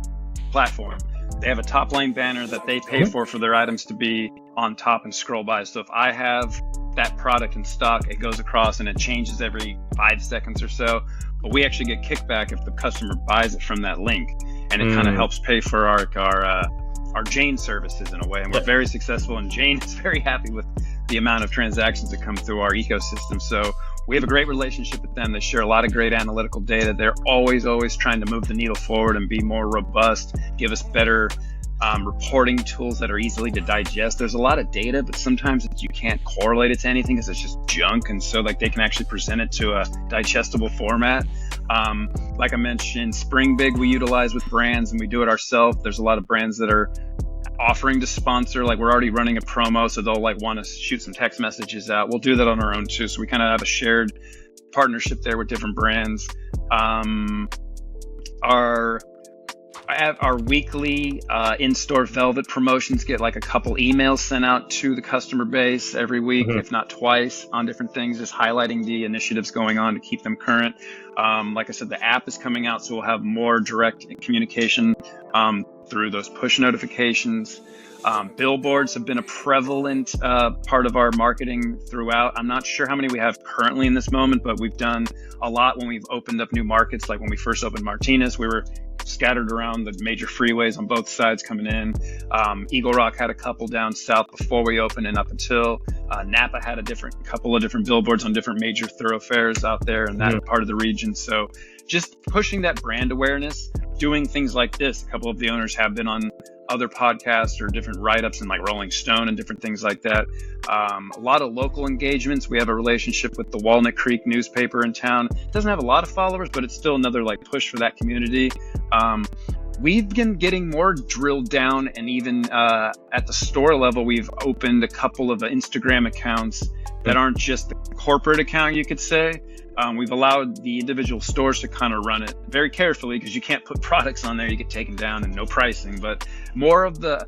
Speaker 3: platform. They have a top line banner that they pay for their items to be on top and scroll by. So if I have that product in stock, it goes across and it changes every 5 seconds or so. But we actually get kickback if the customer buys it from that link, and it kind of helps pay for our Jane services in a way. And we're very successful, and Jane is very happy with the amount of transactions that come through our ecosystem. So we have a great relationship with them. They share a lot of great analytical data. They're always trying to move the needle forward and be more robust, give us better reporting tools that are easily to digest. There's a lot of data, but sometimes you can't correlate it to anything because it's just junk. And so like they can actually present it to a digestible format. Like I mentioned, Spring Big we utilize with brands, and we do it ourselves. There's a lot of brands that are offering to sponsor, like we're already running a promo, so they'll like want to shoot some text messages out. We'll do that on our own too. So we kind of have a shared partnership there with different brands. Our weekly in-store Velvet promotions get like a couple emails sent out to the customer base every week, if not twice, on different things, just highlighting the initiatives going on to keep them current. Like I said, the app is coming out, so we'll have more direct communication through those push notifications. Billboards have been a prevalent part of our marketing throughout. I'm not sure how many we have currently in this moment, but we've done a lot when we've opened up new markets. Like when we first opened Martinez, we were scattered around the major freeways on both sides coming in. Eagle Rock had a couple down south before we opened, and up until Napa had couple of different billboards on different major thoroughfares out there in that part of the region. So just pushing that brand awareness, doing things like this. A couple of the owners have been on other podcasts or different write-ups in like Rolling Stone and different things like that. A lot of local engagements. We have a relationship with the Walnut Creek newspaper in town. It doesn't have a lot of followers, but it's still another like push for that community. We've been getting more drilled down, and even at the store level, we've opened a couple of Instagram accounts that aren't just the corporate account, you could say. We've allowed the individual stores to kind of run it very carefully, because you can't put products on there, you get taken down and no pricing, but more of the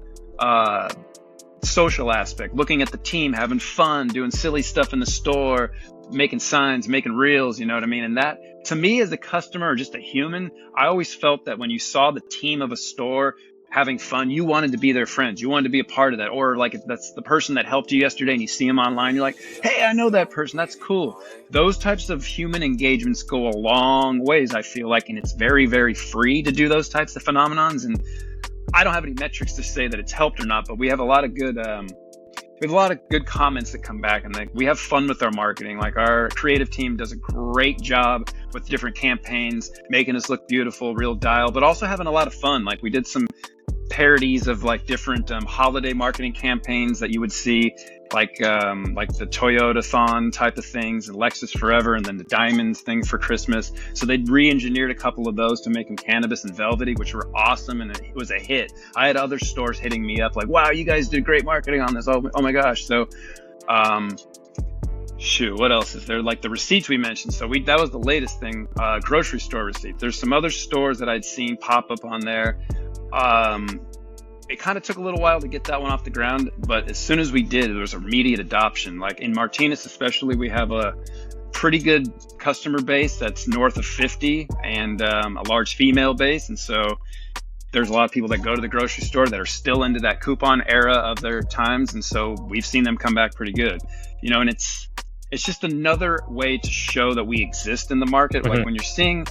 Speaker 3: social aspect, looking at the team, having fun, doing silly stuff in the store, making signs, making reels, you know what I mean? And that, to me as a customer or just a human, I always felt that when you saw the team of a store having fun, you wanted to be their friends. You wanted to be a part of that. Or like if that's the person that helped you yesterday and you see them online, you're like, hey, I know that person. That's cool. Those types of human engagements go a long ways, I feel like, and it's very, very free to do those types of phenomenons. And I don't have any metrics to say that it's helped or not, but we have a lot of good comments that come back, and we have fun with our marketing. Like our creative team does a great job with different campaigns, making us look beautiful, real dial, but also having a lot of fun. Like we did some parodies of like different holiday marketing campaigns that you would see, like the Toyota-thon type of things, and Lexus Forever, and then the Diamonds thing for Christmas. So they re-engineered a couple of those to make them cannabis and velvety, which were awesome, and it was a hit. I had other stores hitting me up like, wow, you guys did great marketing on this. Oh my gosh. So what else is there? Like the receipts we mentioned. So that was the latest thing, grocery store receipts. There's some other stores that I'd seen pop up on there. It kind of took a little while to get that one off the ground, but as soon as we did, there was immediate adoption. Like in Martinez especially, we have a pretty good customer base that's north of 50, and a large female base. And so there's a lot of people that go to the grocery store that are still into that coupon era of their times. And so we've seen them come back pretty good, and it's just another way to show that we exist in the market. Like when you're seeing,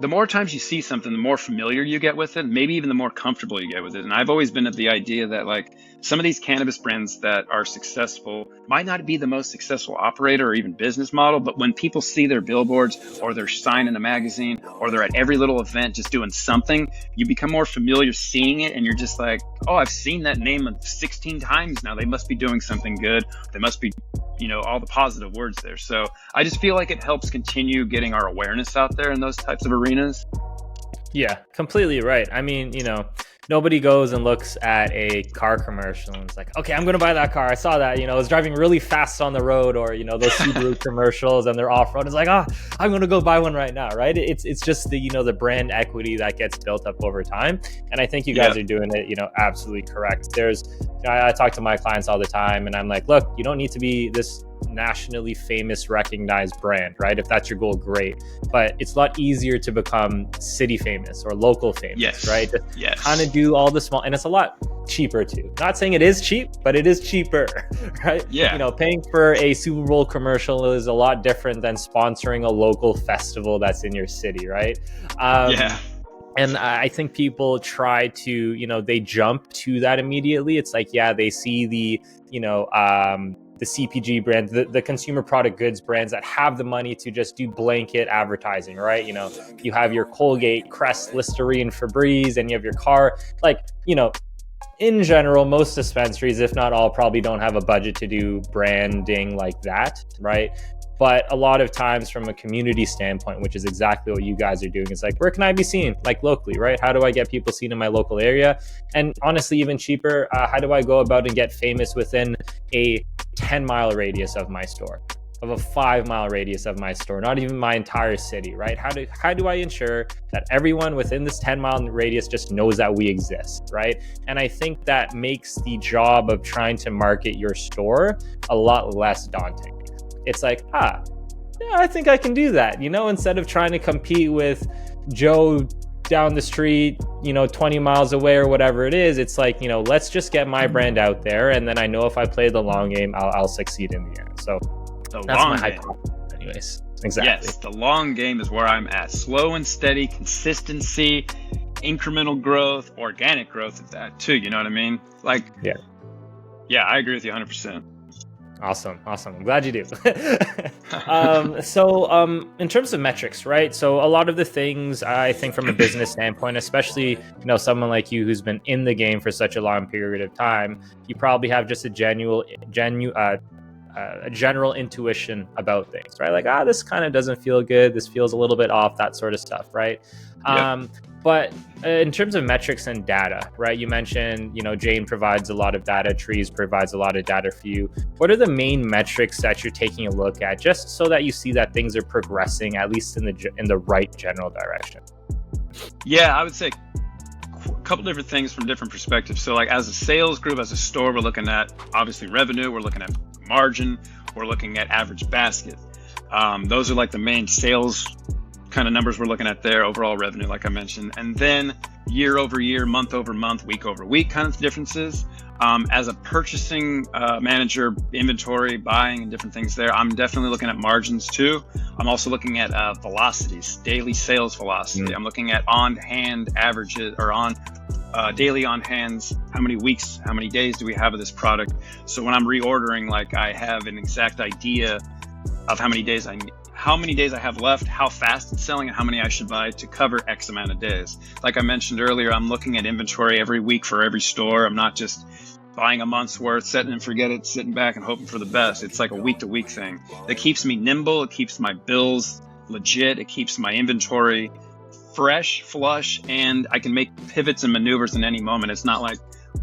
Speaker 3: the more times you see something, the more familiar you get with it, maybe even the more comfortable you get with it. And I've always been of the idea that like some of these cannabis brands that are successful might not be the most successful operator or even business model, but when people see their billboards or their sign in a magazine or they're at every little event just doing something, you become more familiar seeing it, and you're just like, oh, I've seen that name 16 times now. They must be doing something good. They must be, all the positive words there. So I just feel like it helps continue getting our awareness out there in those types of arenas.
Speaker 2: Yeah, completely right. I mean, nobody goes and looks at a car commercial and it's like, okay, I'm going to buy that car. I saw that, it's driving really fast on the road, or, those Subaru commercials and they're off road. It's like, I'm going to go buy one right now. Right. It's just the, the brand equity that gets built up over time. And I think you guys are doing it, absolutely correct. I talk to my clients all the time and I'm like, look, you don't need to be this nationally famous, recognized brand, right? If that's your goal, great. But it's a lot easier to become city famous or local famous, right?
Speaker 1: Yes.
Speaker 2: Kind of do all the small, and it's a lot cheaper too. Not saying it is cheap, but it is cheaper, right?
Speaker 1: Yeah.
Speaker 2: Paying for a Super Bowl commercial is a lot different than sponsoring a local festival that's in your city, right? And I think people try to, they jump to that immediately. It's like, they see the CPG brand, the consumer product goods brands that have the money to just do blanket advertising, right? You have your Colgate, Crest, Listerine, Febreze, and you have your car. In general, most dispensaries, if not all, probably don't have a budget to do branding like that, right? But a lot of times from a community standpoint, which is exactly what you guys are doing, it's like, where can I be seen? Like locally, right? How do I get people seen in my local area? And honestly, even cheaper, how do I go about and get famous within a 10-mile radius of my store, of a 5-mile radius of my store, not even my entire city, right? How do I ensure that everyone within this 10-mile radius just knows that we exist, right? And I think that makes the job of trying to market your store a lot less daunting. It's like, I think I can do that, instead of trying to compete with Joe down the street, 20 miles away or whatever it is. It's like, let's just get my brand out there. And then I know if I play the long game, I'll succeed in the end. So that's my hypothesis anyways. Exactly.
Speaker 3: Yes, the long game is where I'm at. Slow and steady, consistency, incremental growth, organic growth at that too. You know what I mean? Yeah, I agree with you 100%.
Speaker 2: Awesome. I'm glad you do. So in terms of metrics, right? So a lot of the things I think from a business standpoint, especially, someone like you who's been in the game for such a long period of time, you probably have just a general intuition about things, right? Like, this kind of doesn't feel good. This feels a little bit off, that sort of stuff, right? But in terms of metrics and data, right? You mentioned, Jane provides a lot of data, Trees provides a lot of data for you. What are the main metrics that you're taking a look at, just so that you see that things are progressing, at least in the right general direction?
Speaker 3: Yeah, I would say a couple different things from different perspectives. So as a sales group, as a store, we're looking at obviously revenue, we're looking at margin, we're looking at average basket. Those are like the main sales kind of numbers we're looking at there, overall revenue, like I mentioned. And then year over year, month over month, week over week kind of differences. As a purchasing manager, inventory, buying, and different things there, I'm definitely looking at margins too. I'm also looking at velocities, daily sales velocity. I'm looking at on-hand averages, or daily on hands, how many weeks, how many days do we have of this product? So when I'm reordering, I have an exact idea of how many days I have left, how fast it's selling, and how many I should buy to cover X amount of days. Like I mentioned earlier, I'm looking at inventory every week for every store. I'm not just buying a month's worth, setting and forget it, sitting back and hoping for the best. It's like a week-to-week thing. It keeps me nimble. It keeps my bills legit. It keeps my inventory fresh, flush, and I can make pivots and maneuvers in any moment. It's not like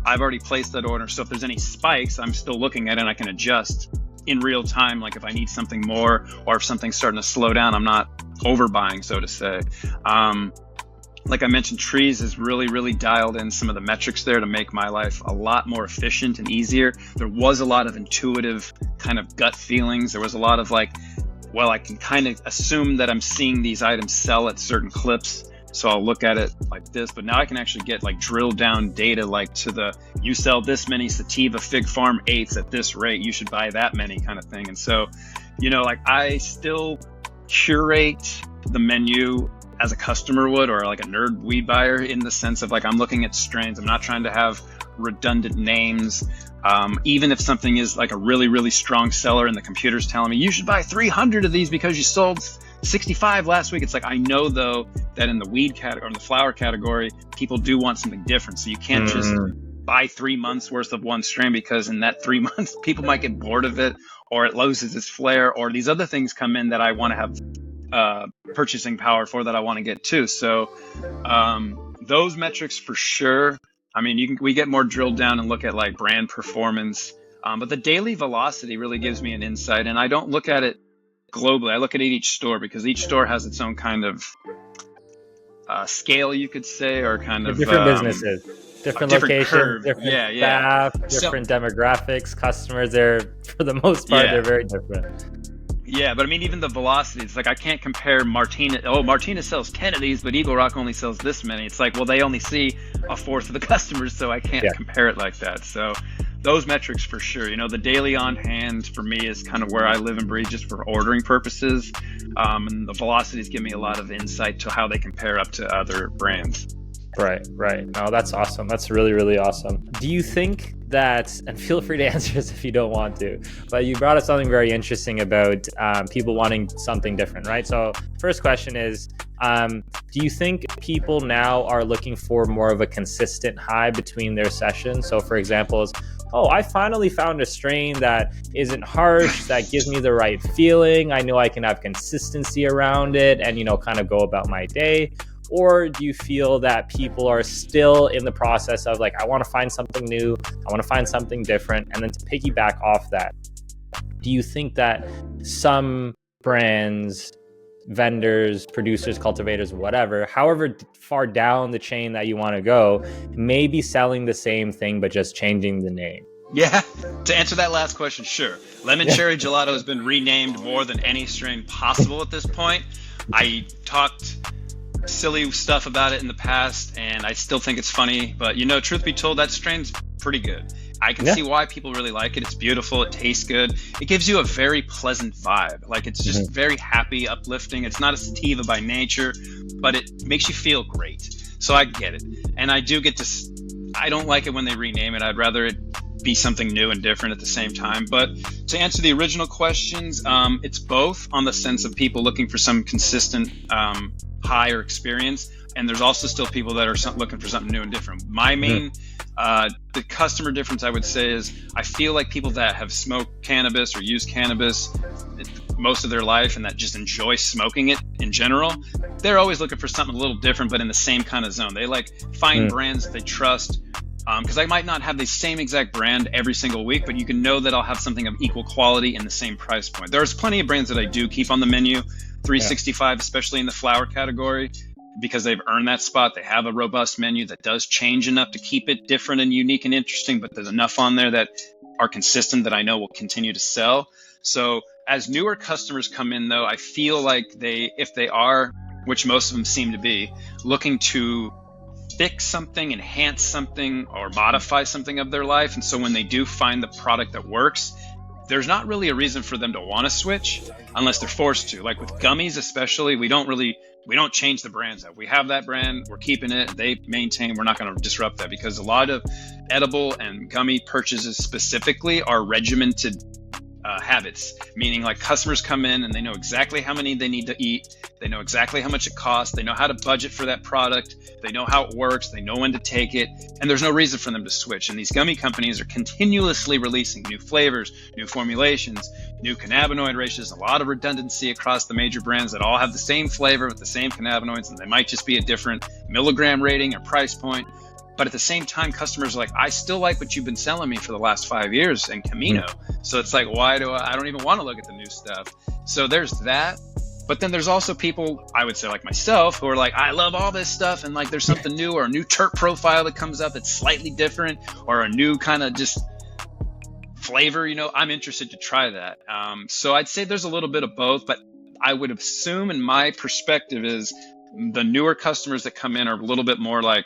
Speaker 3: I've already placed that order, so if there's any spikes, I'm still looking at it and I can adjust in real time, like if I need something more or if something's starting to slow down, I'm not overbuying, so to say. Like I mentioned, Trees is really, really dialed in some of the metrics there to make my life a lot more efficient and easier. There was a lot of intuitive kind of gut feelings. There was a lot of I can kind of assume that I'm seeing these items sell at certain clips, so I'll look at it like this. But now I can actually get drilled down data, you sell this many sativa fig farm 8s at this rate, you should buy that many kind of thing. And so, I still curate the menu as a customer would, or like a nerd weed buyer, in the sense of I'm looking at strains. I'm not trying to have redundant names. Even if something is a really, really strong seller and the computer's telling me you should buy 300 of these because you sold 65 last week. It's I know though that in the weed category or in the flower category, people do want something different. So you can't just buy 3 months worth of one strain, because in that 3 months, people might get bored of it, or it loses its flair, or these other things come in that I want to have purchasing power for that I want to get to. So those metrics for sure. I mean, we get more drilled down and look at like brand performance, but the daily velocity really gives me an insight, and I don't look at it globally. I look at each store because each store has its own kind of scale, you could say, or kind of
Speaker 2: different businesses, different locations,
Speaker 3: curve.
Speaker 2: different
Speaker 3: Yeah.
Speaker 2: staff, different demographics, customers. They're, for the most part, they're very different.
Speaker 3: Yeah, but I mean, even the velocity, it's like I can't compare Martinez. Oh, Martinez sells 10 of these, but Eagle Rock only sells this many. It's like, well, they only see a fourth of the customers, so I can't compare it like that. So those metrics for sure. You know, the daily on hand for me is kind of where I live and breathe just for ordering purposes. And the velocities give me a lot of insight to how they compare up to other brands.
Speaker 2: Right. No, that's awesome. That's really, really awesome. Do you think that, and feel free to answer this if you don't want to, but you brought up something very interesting about people wanting something different, right? So first question is, do you think people now are looking for more of a consistent high between their sessions? So for example, is, oh, I finally found a strain that isn't harsh, that gives me the right feeling. I know I can have consistency around it and, you know, kind of go about my day. Or do you feel that people are still in the process of like, I want to find something new, I want to find something different? And then to piggyback off that, do you think that some brands, vendors, producers, cultivators, whatever, however far down the chain that you want to go, may be selling the same thing, but just changing the name?
Speaker 3: Yeah, to answer that last question, sure. Lemon Cherry Gelato has been renamed more than any strain possible at this point. I talked silly stuff about it in the past, and I still think it's funny, but you know, truth be told, that strain's pretty good. I can see why people really like it. It's beautiful, it tastes good, it gives you a very pleasant vibe. Like, it's just very happy, uplifting. It's not a sativa by nature, but it makes you feel great. So I get it, and I do get to, I don't like it when they rename it. I'd rather it be something new and different at the same time. But to answer the original questions, it's both, on the sense of people looking for some consistent higher experience, and there's also still people that are looking for something new and different. My main the customer difference, I would say, is I feel like people that have smoked cannabis or used cannabis most of their life and that just enjoy smoking it in general, they're always looking for something a little different, but in the same kind of zone. They like find brands that they trust, because I might not have the same exact brand every single week, but you can know that I'll have something of equal quality in the same price point. There's plenty of brands that I do keep on the menu, 365, especially in the flower category, because they've earned that spot. They have a robust menu that does change enough to keep it different and unique and interesting, but there's enough on there that are consistent that I know will continue to sell. So as newer customers come in, though, I feel like if they are, which most of them seem to be, looking to fix something, enhance something, or modify something of their life. And so when they do find the product that works, there's not really a reason for them to want to switch unless they're forced to. Like with gummies especially, we don't change the brands up. We have that brand, we're keeping it, they maintain, we're not going to disrupt that, because a lot of edible and gummy purchases specifically are regimented habits, meaning like customers come in and they know exactly how many they need to eat, they know exactly how much it costs, they know how to budget for that product, they know how it works, they know when to take it, and there's no reason for them to switch. And these gummy companies are continuously releasing new flavors, new formulations, new cannabinoid ratios, a lot of redundancy across the major brands that all have the same flavor with the same cannabinoids, and they might just be a different milligram rating or price point. But at the same time, customers are like, I still like what you've been selling me for the last 5 years in Camino. So it's like, why do I don't even want to look at the new stuff. So there's that. But then there's also people, I would say like myself, who are like, I love all this stuff, and like there's something new, or a new terp profile that comes up that's slightly different, or a new kind of just flavor, you know, I'm interested to try that. So I'd say there's a little bit of both, but I would assume, in my perspective, is the newer customers that come in are a little bit more like,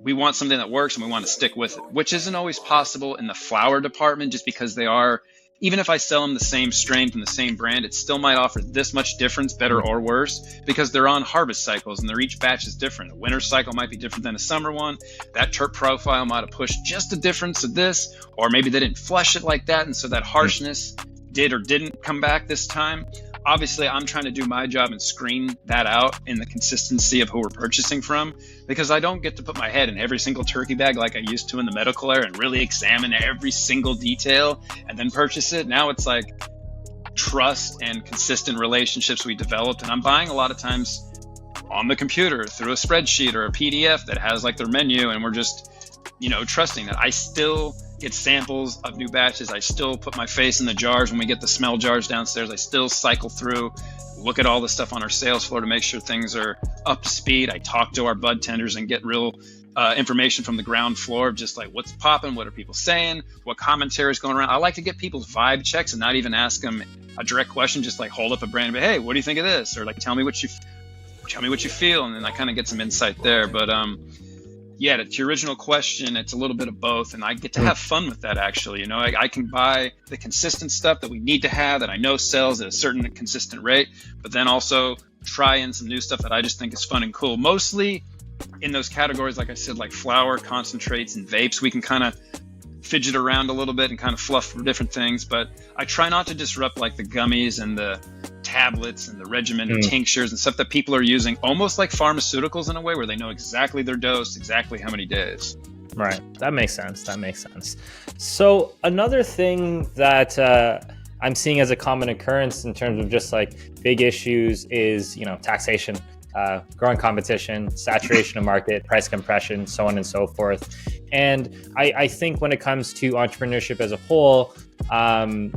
Speaker 3: we want something that works and we want to stick with it, which isn't always possible in the flower department, just because they are, even if I sell them the same strain from the same brand, it still might offer this much difference, better or worse, because they're on harvest cycles and each batch is different. A winter cycle might be different than a summer one. That terp profile might have pushed just a difference of this, or maybe they didn't flush it like that, and so that harshness did or didn't come back this time. Obviously, I'm trying to do my job and screen that out in the consistency of who we're purchasing from, because I don't get to put my head in every single turkey bag like I used to in the medical era and really examine every single detail and then purchase it. Now it's like
Speaker 1: trust and consistent relationships we developed. And I'm buying a lot of times on the computer through a spreadsheet or a PDF that has like their menu, and we're just, trusting that. I still get samples of new batches. I still put my face in the jars when we get the smell jars downstairs. I still cycle through, look at all the stuff on our sales floor to make sure things are up to speed. I talk to our bud tenders and get real information from the ground floor of just like what's popping, what are people saying, what commentary is going around. I like to get people's vibe checks and not even ask them a direct question, just like hold up a brand and be, hey, what do you think of this? Or like, tell me what you feel. And then I kind of get some insight there. But yeah, to your original question, it's a little bit of both. And I get to have fun with that, actually. I can buy the consistent stuff that we need to have that I know sells at a certain consistent rate, but then also try in some new stuff that I just think is fun and cool. Mostly in those categories, like I said, like flower, concentrates, and vapes, we can kind of fidget around a little bit and kind of fluff for different things. But I try not to disrupt like the gummies and the tablets and the regimented tinctures and stuff that people are using almost like pharmaceuticals in a way where they know exactly their dose, exactly how many days.
Speaker 2: Right. That makes sense. So another thing that I'm seeing as a common occurrence in terms of just like big issues is, taxation, growing competition, saturation of market, price compression, so on and so forth. And I think when it comes to entrepreneurship as a whole,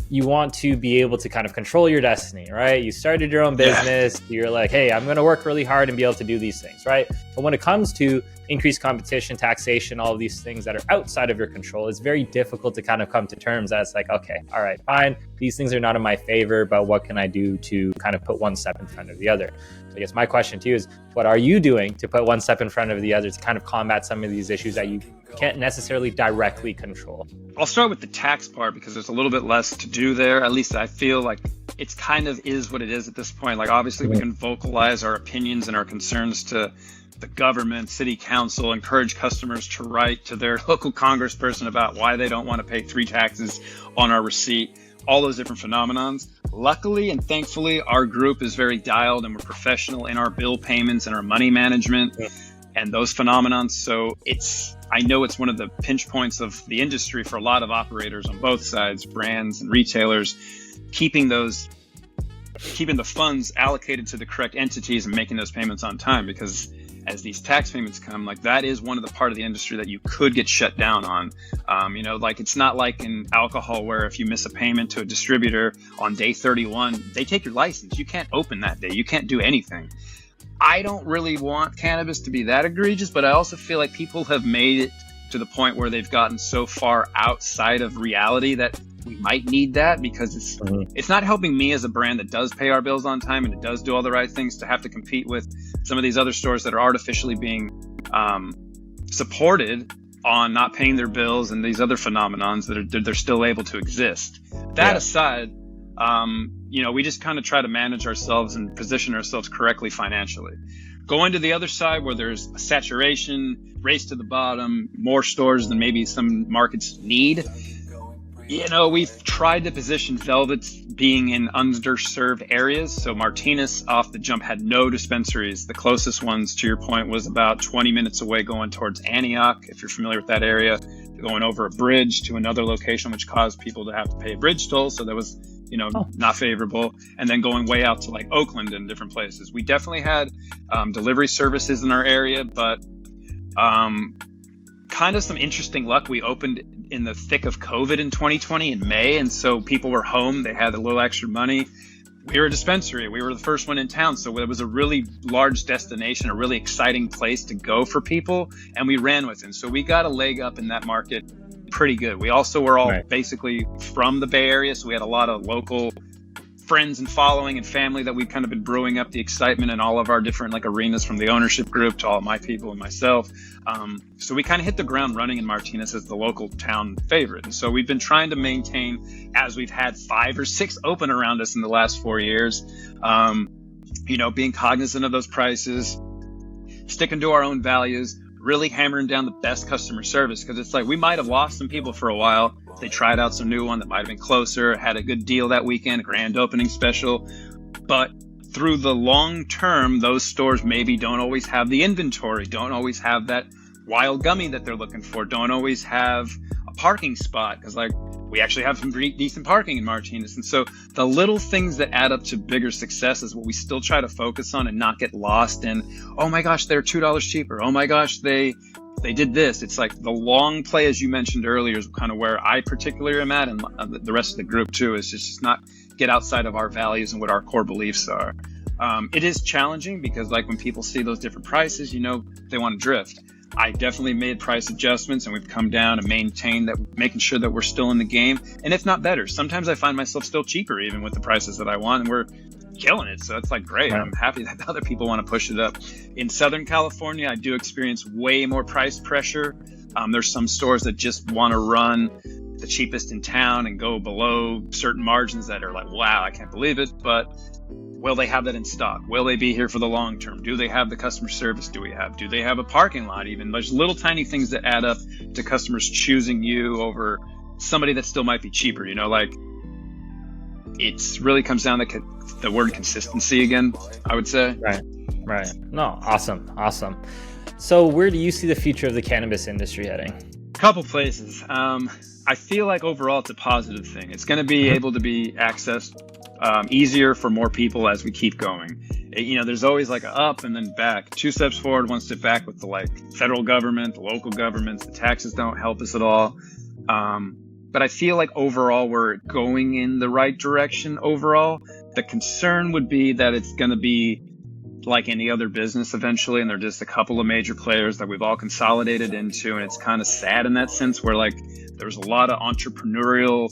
Speaker 2: you want to be able to kind of control your destiny, right? You started your own business. You're like, hey, I'm going to work really hard and be able to do these things, right? But when it comes to increased competition, taxation, all of these things that are outside of your control, it's very difficult to kind of come to terms that it's like, okay, all right, fine. These things are not in my favor, but what can I do to kind of put one step in front of the other? So I guess my question to you is, what are you doing to put one step in front of the other to kind of combat some of these issues that you can't necessarily directly control?
Speaker 1: I'll start with the tax part because there's a little bit less to do there. At least I feel like it's kind of is what it is at this point. Like obviously we can vocalize our opinions and our concerns to the government, city council, encourage customers to write to their local congressperson about why they don't want to pay 3 taxes on our receipt, all those different phenomenons. Luckily and thankfully, our group is very dialed and we're professional in our bill payments and our money management and those phenomenons. So I know it's one of the pinch points of the industry for a lot of operators on both sides, brands and retailers, keeping the funds allocated to the correct entities and making those payments on time, because as these tax payments come, like that is one of the part of the industry that you could get shut down on. Like it's not like in alcohol where if you miss a payment to a distributor on day 31, they take your license. You can't open that day. You can't do anything. I don't really want cannabis to be that egregious, but I also feel like people have made it to the point where they've gotten so far outside of reality that we might need that, because it's not helping me as a brand that does pay our bills on time and it does do all the right things to have to compete with some of these other stores that are artificially being supported on not paying their bills and these other phenomenons that they're still able to exist. That aside, we just kind of try to manage ourselves and position ourselves correctly financially. Going to the other side where there's a saturation, race to the bottom, more stores than maybe some markets need. We've tried to position Velvet's being in underserved areas. So Martinez off the jump had no dispensaries. The closest ones, to your point, was about 20 minutes away going towards Antioch, if you're familiar with that area, going over a bridge to another location, which caused people to have to pay a bridge toll. So that was, not favorable. And then going way out to like Oakland and different places. We definitely had delivery services in our area, but kind of some interesting luck. We opened in the thick of COVID in 2020 in May, and so people were home. They had a little extra money. We were a dispensary. We were the first one in town, so it was a really large destination, a really exciting place to go for people, and we ran with it. So we got a leg up in that market pretty good. We also were all basically from the Bay Area, so we had a lot of local friends and following and family that we've kind of been brewing up the excitement in all of our different like arenas, from the ownership group to all of my people and myself. So we kind of hit the ground running in Martinez as the local town favorite. And so we've been trying to maintain, as we've had 5 or 6 open around us in the last 4 years, being cognizant of those prices, sticking to our own values, really hammering down the best customer service. Because it's like we might have lost some people for a while. They tried out some new one that might have been closer, had a good deal that weekend, a grand opening special. But through the long term, those stores maybe don't always have the inventory, don't always have that wild gummy that they're looking for, don't always have a parking spot. Because like
Speaker 3: we actually have some decent parking in Martinez. And so the little things that add up to bigger success is what we still try to focus on and not get lost in, oh my gosh, they're $2 cheaper. Oh my gosh, they did this. It's like the long play, as you mentioned earlier, is kind of where I particularly am at, and the rest of the group too, is just not get outside of our values and what our core beliefs are. It is challenging because like when people see those different prices, they want to drift. I definitely made price adjustments, and we've come down and maintained that, making sure that we're still in the game, and if not better. Sometimes I find myself still cheaper even with the prices that I want, and we're killing it. So it's like great. I'm happy that other people want to push it up. In Southern California, I do experience way more price pressure. There's some stores that just want to run the cheapest in town and go below certain margins that are like, wow, I can't believe it. But will they have that in stock? Will they be here for the long term? Do they have the customer service? Do they have a parking lot even? There's little tiny things that add up to customers choosing you over somebody that still might be cheaper. Like it's really comes down to the word consistency again, I would say.
Speaker 2: Right. No, awesome. So where do you see the future of the cannabis industry heading?
Speaker 3: Couple places. I feel like overall it's a positive thing. It's going to be able to be accessed easier for more people as we keep going. There's always like a up and then back, 2 steps forward, 1 step back with the federal government, the local governments. The taxes don't help us at all. But I feel like overall we're going in the right direction overall. The concern would be that it's going to be like any other business eventually, and there are just a couple of major players that we've all consolidated into, and it's kind of sad in that sense where there's a lot of entrepreneurial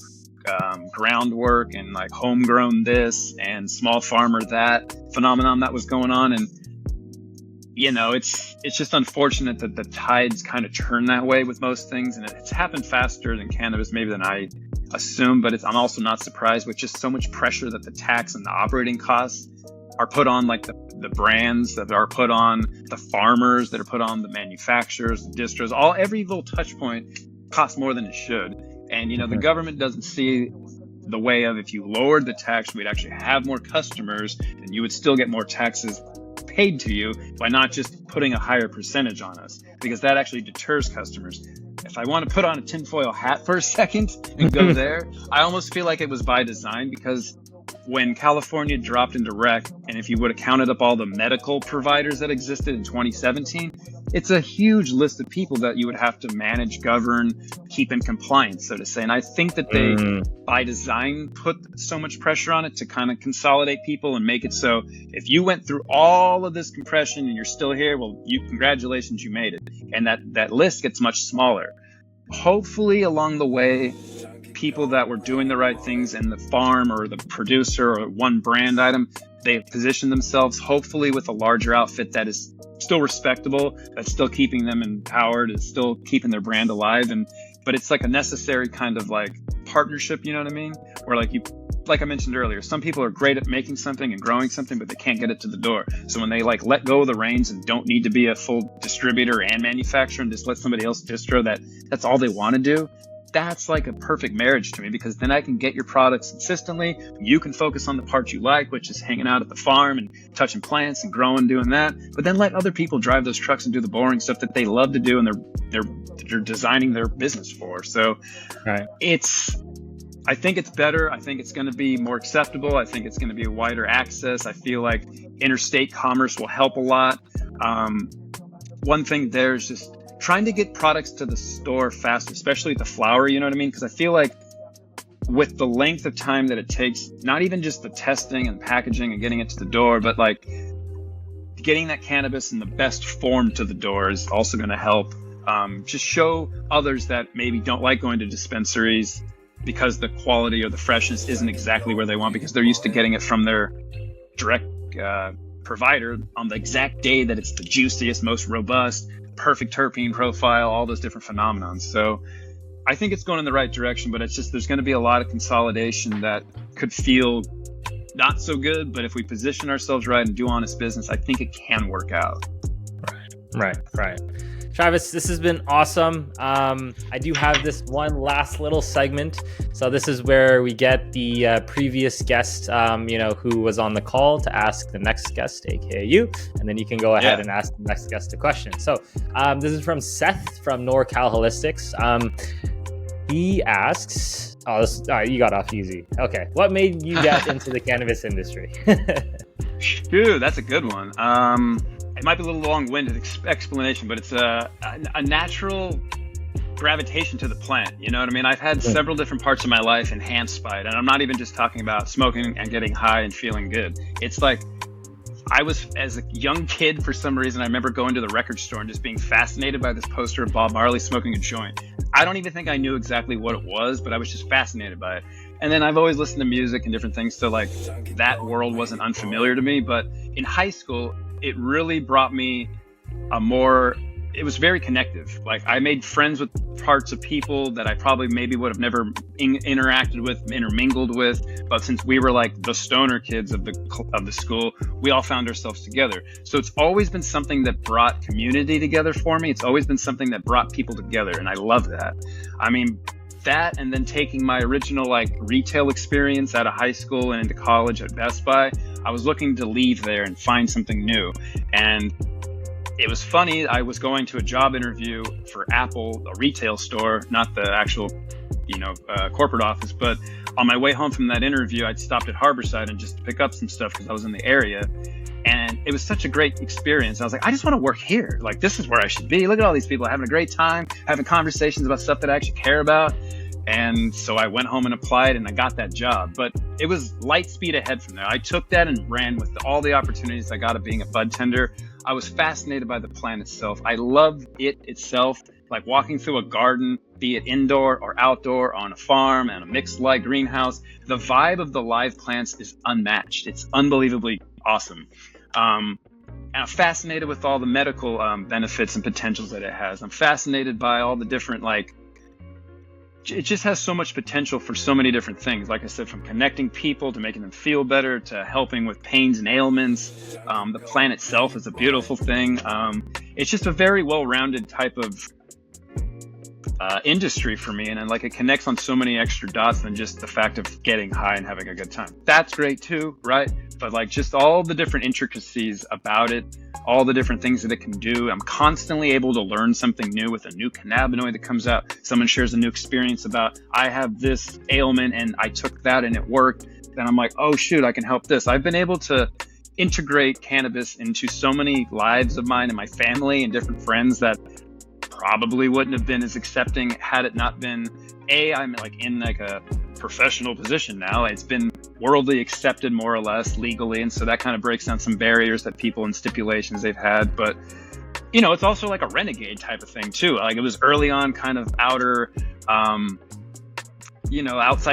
Speaker 3: groundwork and homegrown this and small farmer that phenomenon that was going on. And it's just unfortunate that the tides kind of turn that way with most things, and it's happened faster than cannabis maybe than I assumed. But I'm also not surprised with just so much pressure that the tax and the operating costs are put on the brands, that are put on the farmers, that are put on the manufacturers, the distros. Every little touch point costs more than it should. And the government doesn't see the way of, if you lowered the tax, we'd actually have more customers and you would still get more taxes paid to you by not just putting a higher percentage on us, because that actually deters customers. If I want to put on a tinfoil hat for a second and go there, I almost feel like it was by design, because when California dropped into rec, and if you would have counted up all the medical providers that existed in 2017, it's a huge list of people that you would have to manage, govern, keep in compliance, so to say. And I think that they, by design, put so much pressure on it to kind of consolidate people and make it so if you went through all of this compression and you're still here, well, congratulations, you made it. And that list gets much smaller. Hopefully along the way, people that were doing the right things in the farm or the producer or one brand item, they position themselves hopefully with a larger outfit that is still respectable, that's still keeping them empowered, is still keeping their brand alive. But it's like a necessary kind of partnership, you know what I mean? Where like I mentioned earlier, some people are great at making something and growing something, but they can't get it to the door. So when they let go of the reins and don't need to be a full distributor and manufacturer and just let somebody else distro that's all they want to do, that's like a perfect marriage to me, because then I can get your products consistently. You can focus on the part you like, which is hanging out at the farm and touching plants and growing, doing that. But then let other people drive those trucks and do the boring stuff that they love to do and they're designing their business for. So
Speaker 2: right.
Speaker 3: I think it's better. I think it's going to be more acceptable. I think it's going to be a wider access. I feel like interstate commerce will help a lot. One thing there is just trying to get products to the store fast, especially the flower, you know what I mean? Because I feel like with the length of time that it takes, not even just the testing and packaging and getting it to the door, but getting that cannabis in the best form to the door is also going to help. Just show others that maybe don't like going to dispensaries because the quality or the freshness isn't exactly where they want, because they're used to getting it from their direct provider on the exact day that it's the juiciest, most robust, perfect terpene profile, all those different phenomenons. So I think it's going in the right direction, but it's just there's going to be a lot of consolidation that could feel not so good. But if we position ourselves right and do honest business, I think it can work out.
Speaker 2: Right. Travis, this has been awesome. I do have this one last little segment. So this is where we get the previous guest, who was on the call, to ask the next guest, aka you, and then you can go ahead and ask the next guest a question. So this is from Seth from NorCal Holistics. He asks, Oh, you got off easy. Okay. What made you get into the cannabis industry?
Speaker 3: Dude, that's a good one. It might be a little long-winded explanation, but it's a natural gravitation to the plant. You know what I mean? I've had several different parts of my life enhanced by it. And I'm not even just talking about smoking and getting high and feeling good. It's like, I was, as a young kid, for some reason, I remember going to the record store and just being fascinated by this poster of Bob Marley smoking a joint. I don't even think I knew exactly what it was, but I was just fascinated by it. And then I've always listened to music and different things, so like that world wasn't unfamiliar to me. But in high school, it really brought me it was very connective. Like, I made friends with parts of people that I probably maybe would have never interacted with, intermingled with. But since we were like the stoner kids of the school, we all found ourselves together. So it's always been something that brought community together for me. It's always been something that brought people together. And I love that. I mean, that, and then taking my original like retail experience out of high school and into college at Best Buy, I was looking to leave there and find something new. And it was funny. I was going to a job interview for Apple, a retail store, not the actual, corporate office. But on my way home from that interview, I'd stopped at Harborside and just to pick up some stuff because I was in the area. And it was such a great experience. I was like, I just want to work here. Like, this is where I should be. Look at all these people having a great time, having conversations about stuff that I actually care about. And so I went home and applied, and I got that job. But it was light speed ahead from there. I took that and ran with all the opportunities I got of being a bud tender. I was fascinated by the plant itself. I love it itself, like walking through a garden, be it indoor or outdoor, on a farm and a mixed light greenhouse. The vibe of the live plants is unmatched. It's unbelievably awesome. And I'm fascinated with all the medical benefits and potentials that it has. I'm fascinated by all the different, it just has so much potential for so many different things. Like I said, from connecting people to making them feel better to helping with pains and ailments. The plant itself is a beautiful thing. It's just a very well-rounded type of industry for me. And it connects on so many extra dots than just the fact of getting high and having a good time. That's great too, right? But just all the different intricacies about it, all the different things that it can do. I'm constantly able to learn something new with a new cannabinoid that comes out. Someone shares a new experience about, I have this ailment and I took that and it worked. Then I'm like, oh shoot, I can help this. I've been able to integrate cannabis into so many lives of mine and my family and different friends that probably wouldn't have been as accepting had it not been, I'm in a professional position now. It's been worldly accepted more or less legally, and so that kind of breaks down some barriers that people and stipulations they've had. But it's also like a renegade type of thing too. It was early on kind of outer outside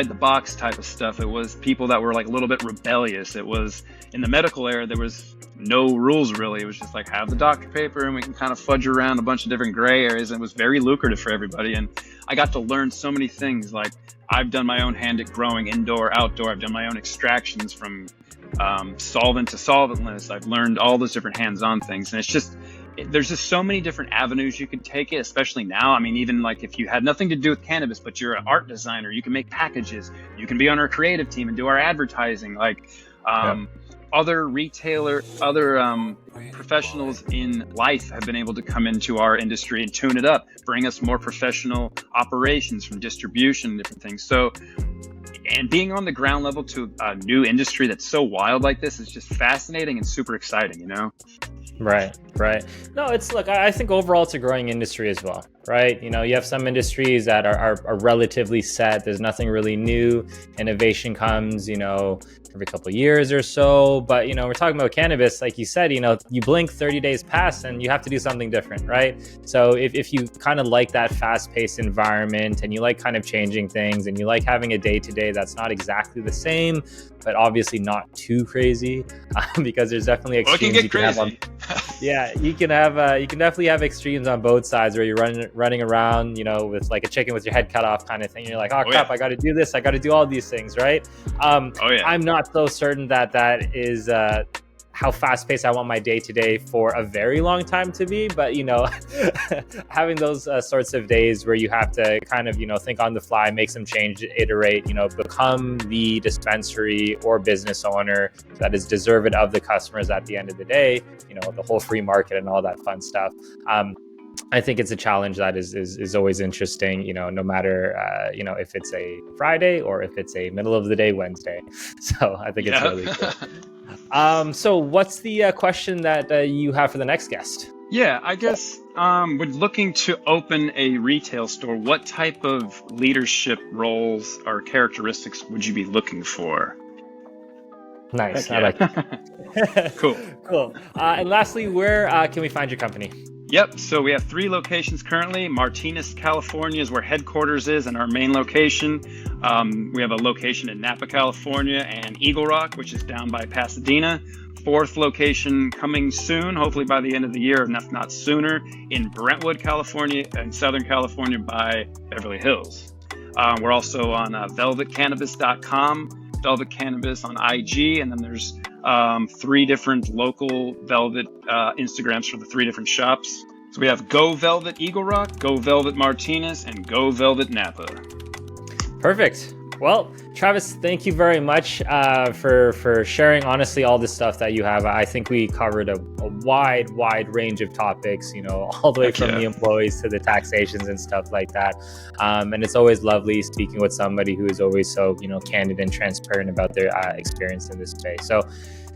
Speaker 3: the box type of stuff. It was people that were a little bit rebellious. It was in the medical era, there was no rules really. It was just have the doctor paper and we can kind of fudge around a bunch of different gray areas. And it was very lucrative for everybody. And I got to learn so many things. I've done my own hand at growing indoor, outdoor. I've done my own extractions from solvent to solventless. I've learned all those different hands-on things. And there's just so many different avenues you can take it, especially now. I mean, even if you had nothing to do with cannabis, but you're an art designer, you can make packages, you can be on our creative team and do our advertising. Other professionals in life have been able to come into our industry and tune it up, bring us more professional operations from distribution and different things. So, and being on the ground level to a new industry that's so wild like this is just fascinating and super exciting,
Speaker 2: Right. No, I think overall it's a growing industry as well, right? You have some industries that are relatively set. There's nothing really new. Innovation comes, every couple of years or so. But, we're talking about cannabis, like you said, you blink 30 days pass and you have to do something different, right? So if you kind of like that fast-paced environment and you like kind of changing things and you like having a day-to-day that's not exactly the same, but obviously not too crazy, because there's definitely extremes you can have on. Yeah, you can definitely have extremes on both sides where you're running around, with a chicken with your head cut off kind of thing. You're like, oh crap, yeah. I got to do this. I got to do all these things, right? I'm not so certain that is how fast paced I want my day to day for a very long time to be. But, having those sorts of days where you have to kind of, think on the fly, make some change, iterate, become the dispensary or business owner that is deserving of the customers at the end of the day, the whole free market and all that fun stuff. I think it's a challenge that is always interesting, no matter, if it's a Friday or if it's a middle of the day Wednesday. So I think it's really cool. So what's the question that you have for the next guest?
Speaker 3: Yeah, I guess we're looking to open a retail store. What type of leadership roles or characteristics would you be looking for?
Speaker 2: Nice.
Speaker 3: Yeah.
Speaker 2: I like it. Cool. And lastly, where can we find your company?
Speaker 3: Yep. So we have 3 locations currently. Martinez, California is where headquarters is and our main location. We have a location in Napa, California, and Eagle Rock, which is down by Pasadena. 4th location coming soon, hopefully by the end of the year, if not sooner, in Brentwood, California, and Southern California by Beverly Hills. We're also on velvetcannabis.com, Velvet Cannabis on IG, and then there's 3 different local Velvet Instagrams for the 3 different shops. So we have Go Velvet Eagle Rock, Go Velvet Martinez, and Go Velvet Napa.
Speaker 2: Perfect. Well, Travis, thank you very much for sharing, honestly, all this stuff that you have. I think we covered a wide range of topics, all the way from the employees to the taxations and stuff like that. And it's always lovely speaking with somebody who is always so, candid and transparent about their experience in this space. So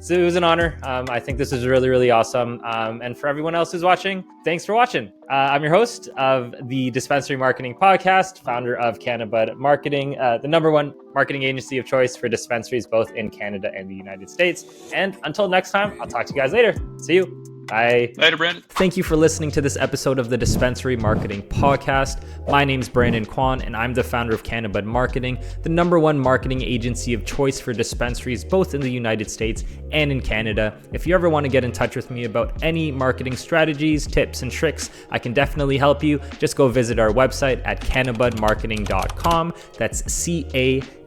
Speaker 2: it was an honor. I think this is really awesome. And for everyone else who's watching, thanks for watching. I'm your host of the Dispensary Marketing Podcast, founder of Cannabud Marketing, the #1 marketing agency of choice for dispensaries, both in Canada and the United States. And until next time, I'll talk to you guys later. See you. Bye.
Speaker 3: Later, Brandon.
Speaker 2: Thank you for listening to this episode of the Dispensary Marketing Podcast. My name's Brandon Kwan, and I'm the founder of Cannabud Marketing, the #1 marketing agency of choice for dispensaries, both in the United States and in Canada. If you ever want to get in touch with me about any marketing strategies, tips, and tricks, I can definitely help you. Just go visit our website at cannabudmarketing.com. That's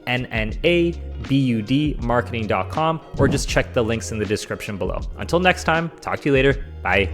Speaker 2: CANNABUD marketing.com, or just check the links in the description below. Until next time, talk to you later. Bye.